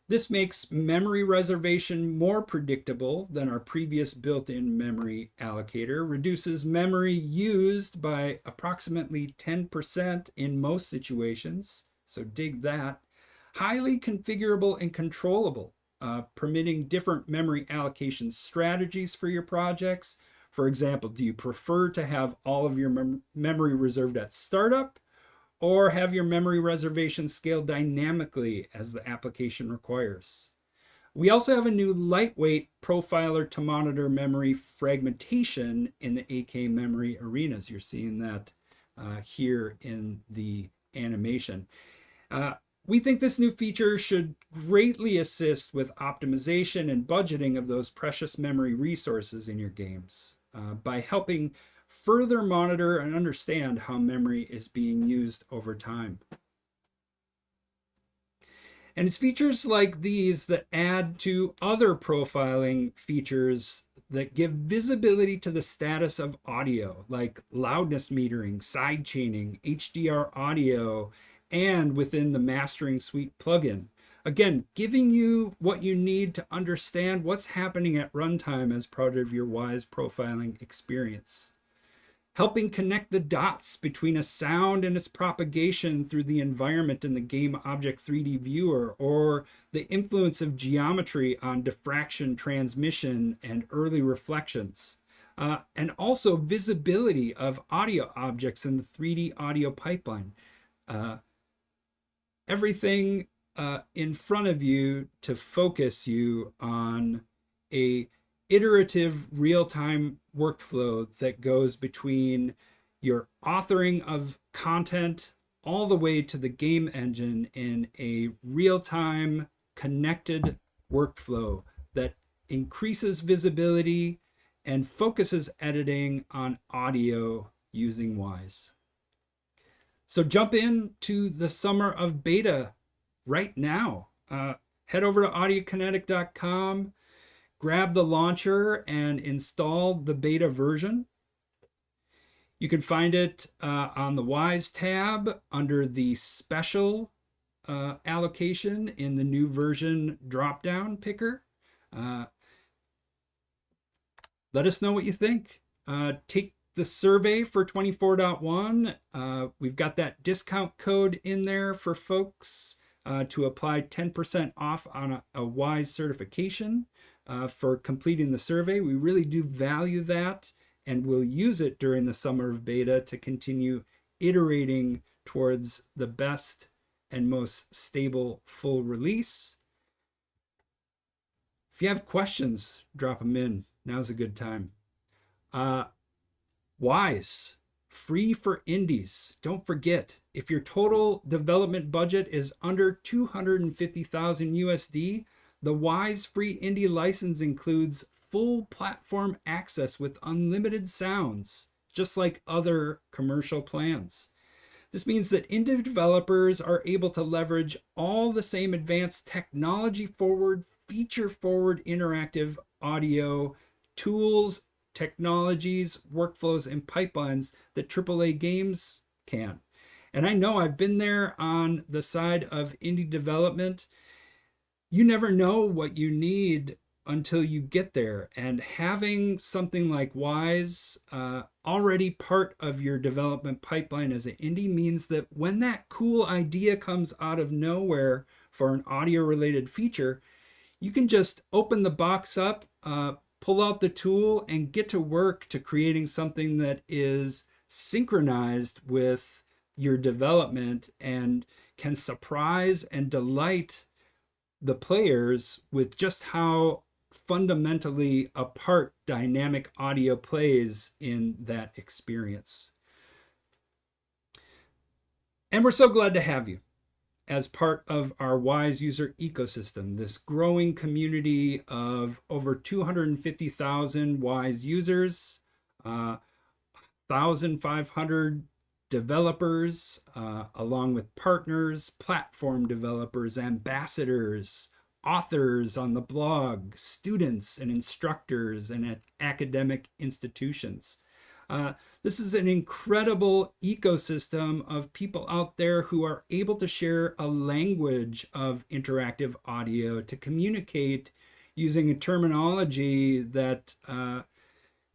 This makes memory reservation more predictable than our previous built-in memory allocator, reduces memory used by approximately 10% in most situations, so dig that, highly configurable and controllable, permitting different memory allocation strategies for your projects. For example, do you prefer to have all of your memory reserved at startup, or have your memory reservation scale dynamically as the application requires? We also have a new lightweight profiler to monitor memory fragmentation in the AK memory arenas. You're seeing that here in the animation. We think this new feature should greatly assist with optimization and budgeting of those precious memory resources in your games by helping further monitor and understand how memory is being used over time. And it's features like these that add to other profiling features that give visibility to the status of audio, like loudness metering, side chaining, HDR audio, and within the Mastering Suite plugin. Again, giving you what you need to understand what's happening at runtime as part of your Wwise profiling experience. Helping connect the dots between a sound and its propagation through the environment in the game object 3D viewer, or the influence of geometry on diffraction, transmission, and early reflections. And also visibility of audio objects in the 3D audio pipeline. Everything in front of you to focus you on a iterative real-time workflow that goes between your authoring of content all the way to the game engine in a real-time connected workflow that increases visibility and focuses editing on audio using Wwise. So jump into the summer of beta right now. Head over to audiokinetic.com, grab the launcher, and install the beta version. You can find it on the Wwise tab under the Spatial allocation in the new version dropdown picker. Let us know what you think. Take the survey for 24.1. We've got that discount code in there for folks to apply 10% off on a Wwise certification for completing the survey. We really do value that, and we'll use it during the summer of beta to continue iterating towards the best and most stable full release. If you have questions, drop them in. Now's a good time. Wwise, free for indies. Don't forget, if your total development budget is under 250,000 USD, the Wwise free indie license includes full platform access with unlimited sounds, just like other commercial plans. This means that indie developers are able to leverage all the same advanced technology-forward, feature-forward interactive audio tools, technologies, workflows, and pipelines that AAA games can. And I know I've been there on the side of indie development. You never know what you need until you get there. And having something like Wwise already part of your development pipeline as an indie means that when that cool idea comes out of nowhere for an audio-related feature, you can just open the box up, pull out the tool, and get to work to creating something that is synchronized with your development and can surprise and delight the players with just how fundamentally apart dynamic audio plays in that experience. And we're so glad to have you as part of our Wwise user ecosystem, this growing community of over 250,000 Wwise users, 1,500 developers, along with partners, platform developers, ambassadors, authors on the blog, students and instructors, and at academic institutions. This is an incredible ecosystem of people out there who are able to share a language of interactive audio to communicate using a terminology that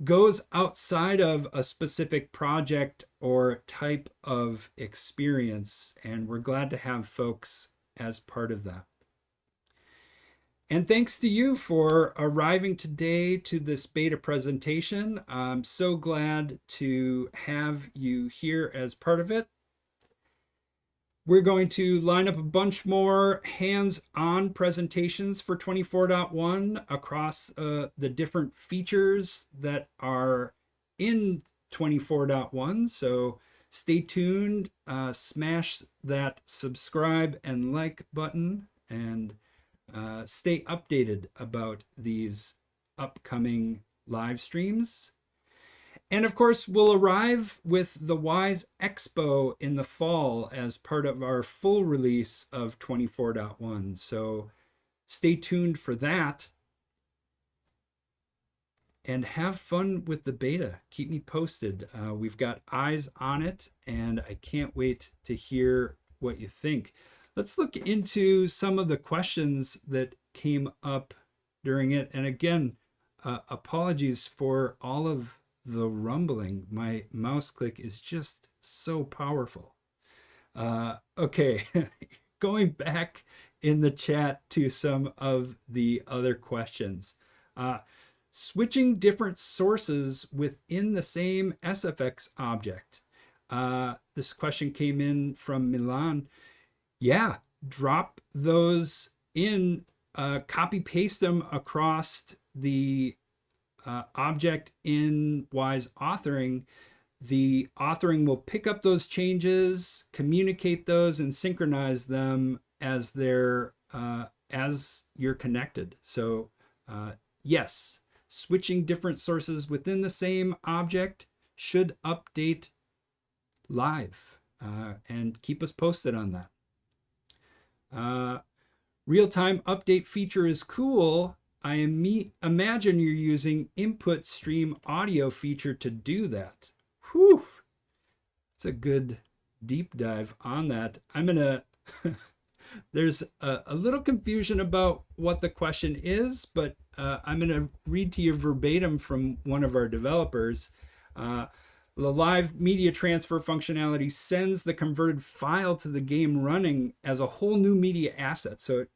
goes outside of a specific project or type of experience. And we're glad to have folks as part of that. And thanks to you for arriving today to this beta presentation. I'm so glad to have you here as part of it. We're going to line up a bunch more hands-on presentations for 24.1 across the different features that are in 24.1. So stay tuned, smash that subscribe and like button, and stay updated about these upcoming live streams. And of course, we'll arrive with the Wwise Expo in the fall as part of our full release of 24.1. So stay tuned for that. And have fun with the beta. Keep me posted. We've got eyes on it, and I can't wait to hear what you think. Let's look into some of the questions that came up during it. And again, apologies for all of the rumbling. My mouse click is just so powerful. Okay, going back in the chat to some of the other questions. Switching different sources within the same SFX object. This question came in from Milan. Yeah, drop those in, copy paste them across the object in Wwise authoring. The authoring will pick up those changes, communicate those, and synchronize them as they're as you're connected. So yes, switching different sources within the same object should update live, and keep us posted on that. Real-time update feature is cool. I imagine you're using input stream audio feature to do that. Whew. It's a good deep dive on that. I'm gonna, there's a little confusion about what the question is, but I'm gonna read to you verbatim from one of our developers. The live media transfer functionality sends the converted file to the game running as a whole new media asset. So it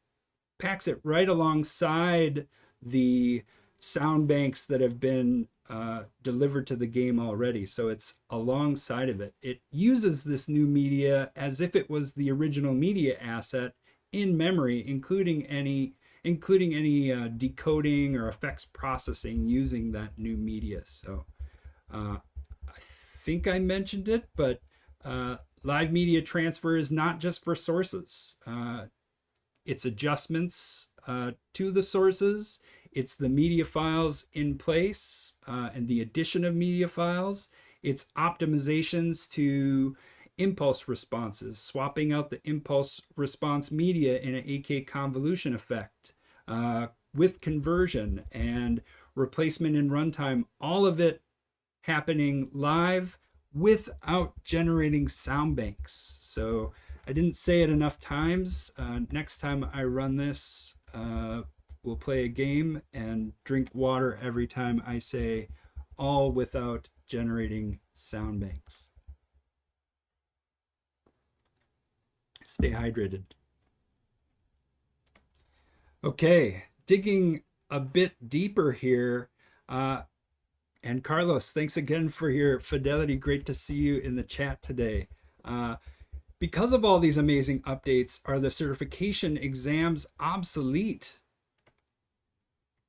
packs it right alongside the SoundBanks that have been delivered to the game already. So it's alongside of it. It uses this new media as if it was the original media asset in memory, including any decoding or effects processing using that new media. So I think I mentioned it, but live media transfer is not just for sources. It's adjustments to the sources. It's the media files in place and the addition of media files. It's optimizations to impulse responses, swapping out the impulse response media in an AK convolution effect with conversion and replacement in runtime, all of it happening live without generating SoundBanks. So I didn't say it enough times. Next time I run this, we'll play a game and drink water every time I say all without generating SoundBanks. Stay hydrated. Okay, digging a bit deeper here. And Carlos, thanks again for your fidelity. Great to see you in the chat today. Because of all these amazing updates, are the certification exams obsolete?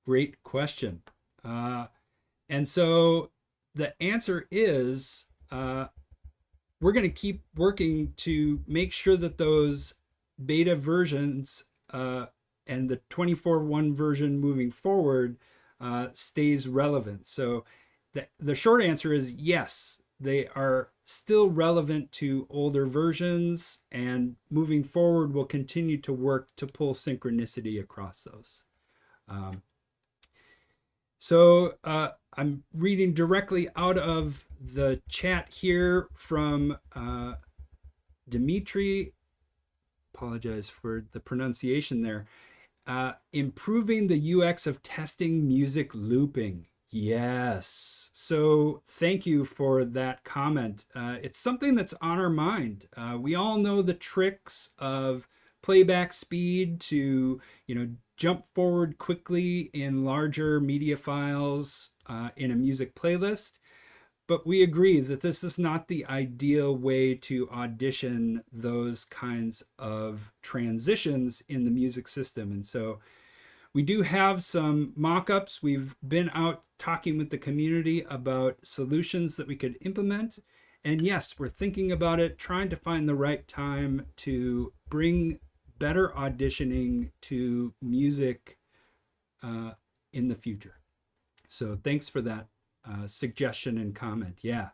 Great question. And so the answer is we're going to keep working to make sure that those beta versions and the 24.1 version moving forward stays relevant. So the short answer is yes, they are still relevant to older versions, and moving forward, we'll continue to work to pull synchronicity across those. So I'm reading directly out of the chat here from Dimitri. Apologize for the pronunciation there. Improving the UX of testing music looping. Yes. So thank you for that comment. It's something that's on our mind. We all know the tricks of playback speed to, jump forward quickly in larger media files in a music playlist. But we agree that this is not the ideal way to audition those kinds of transitions in the music system. And so we do have some mock-ups. We've been out talking with the community about solutions that we could implement. And yes, we're thinking about it, trying to find the right time to bring better auditioning to music in the future. So thanks for that suggestion and comment. Yeah.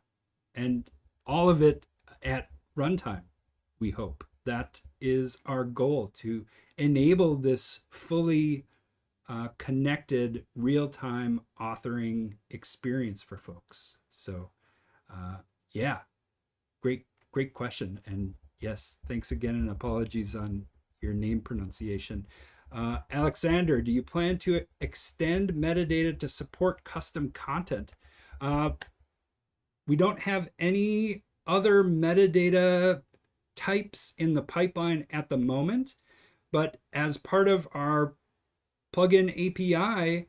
And all of it at runtime, we hope. That is our goal, to enable this fully connected real-time authoring experience for folks. So yeah, great question. And yes, thanks again, and apologies on your name pronunciation. Alexander, do you plan to extend metadata to support custom content? We don't have any other metadata types in the pipeline at the moment, but as part of our plugin API,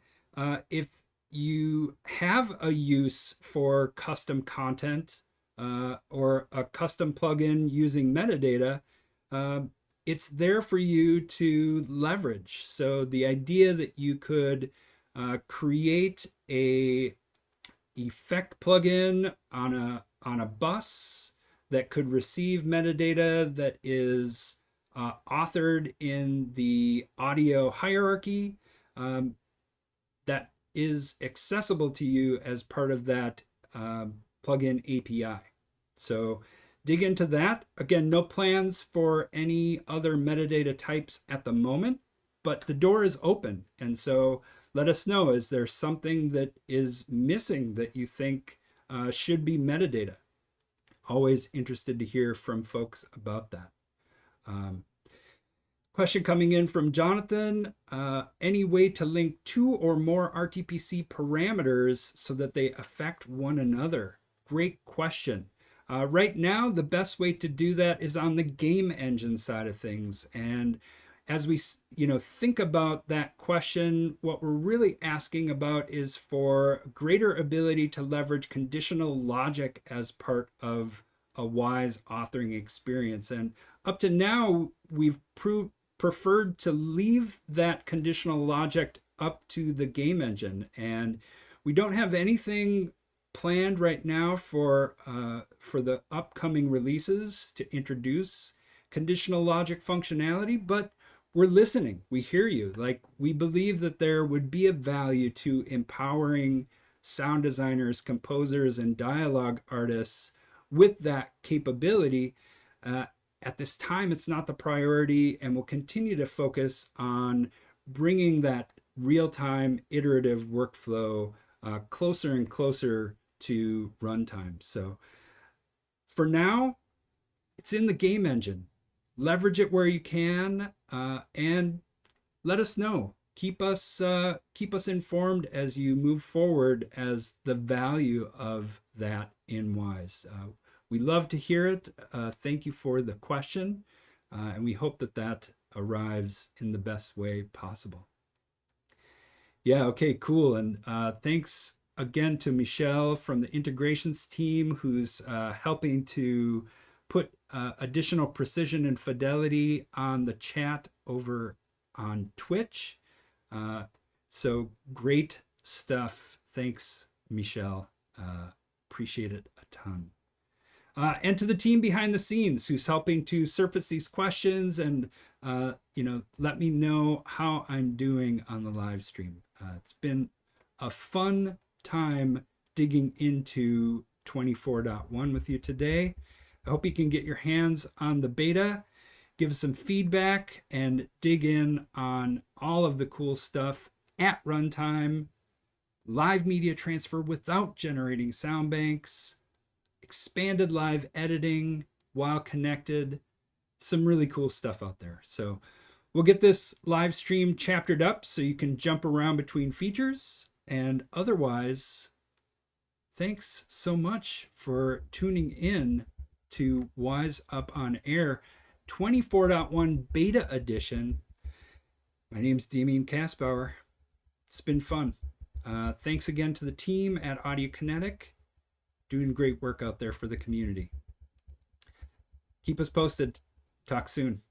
if you have a use for custom content or a custom plugin using metadata, it's there for you to leverage. So the idea that you could create a effect plugin on a bus that could receive metadata that is authored in the audio hierarchy, that is accessible to you as part of that plugin API. So dig into that. Again, no plans for any other metadata types at the moment, but the door is open. And so let us know, is there something that is missing that you think should be metadata? Always interested to hear from folks about that. Question coming in from Jonathan. Any way to link 2 or more RTPC parameters so that they affect one another? Great question. Right now, the best way to do that is on the game engine side of things. And as we think about that question, what we're really asking about is for greater ability to leverage conditional logic as part of a Wwise authoring experience. And up to now, we've preferred to leave that conditional logic up to the game engine. And we don't have anything planned right now for the upcoming releases to introduce conditional logic functionality, but we're listening. We hear you. Like, we believe that there would be a value to empowering sound designers, composers, and dialogue artists with that capability. At this time, it's not the priority, and we'll continue to focus on bringing that real-time iterative workflow closer and closer to runtime. So for now, it's in the game engine. Leverage it where you can, and let us know. Keep us informed as you move forward as the value of that in Wwise. We love to hear it. Thank you for the question, and we hope that arrives in the best way possible. Yeah, okay, cool. And thanks again to Michelle from the integrations team, who's helping to put additional precision and fidelity on the chat over on Twitch. So great stuff. Thanks, Michelle. Appreciate it a ton. And to the team behind the scenes who's helping to surface these questions and let me know how I'm doing on the live stream. It's been a fun time digging into 24.1 with you today. I hope you can get your hands on the beta, give us some feedback, and dig in on all of the cool stuff at runtime, live media transfer without generating sound banks, expanded live editing while connected, some really cool stuff out there. So we'll get this live stream chaptered up so you can jump around between features. And otherwise, thanks so much for tuning in to Wise Up on Air 24.1 Beta Edition. My name's Damien Kaspauer. It's been fun. Thanks again to the team at Audiokinetic. Doing great work out there for the community. Keep us posted. Talk soon.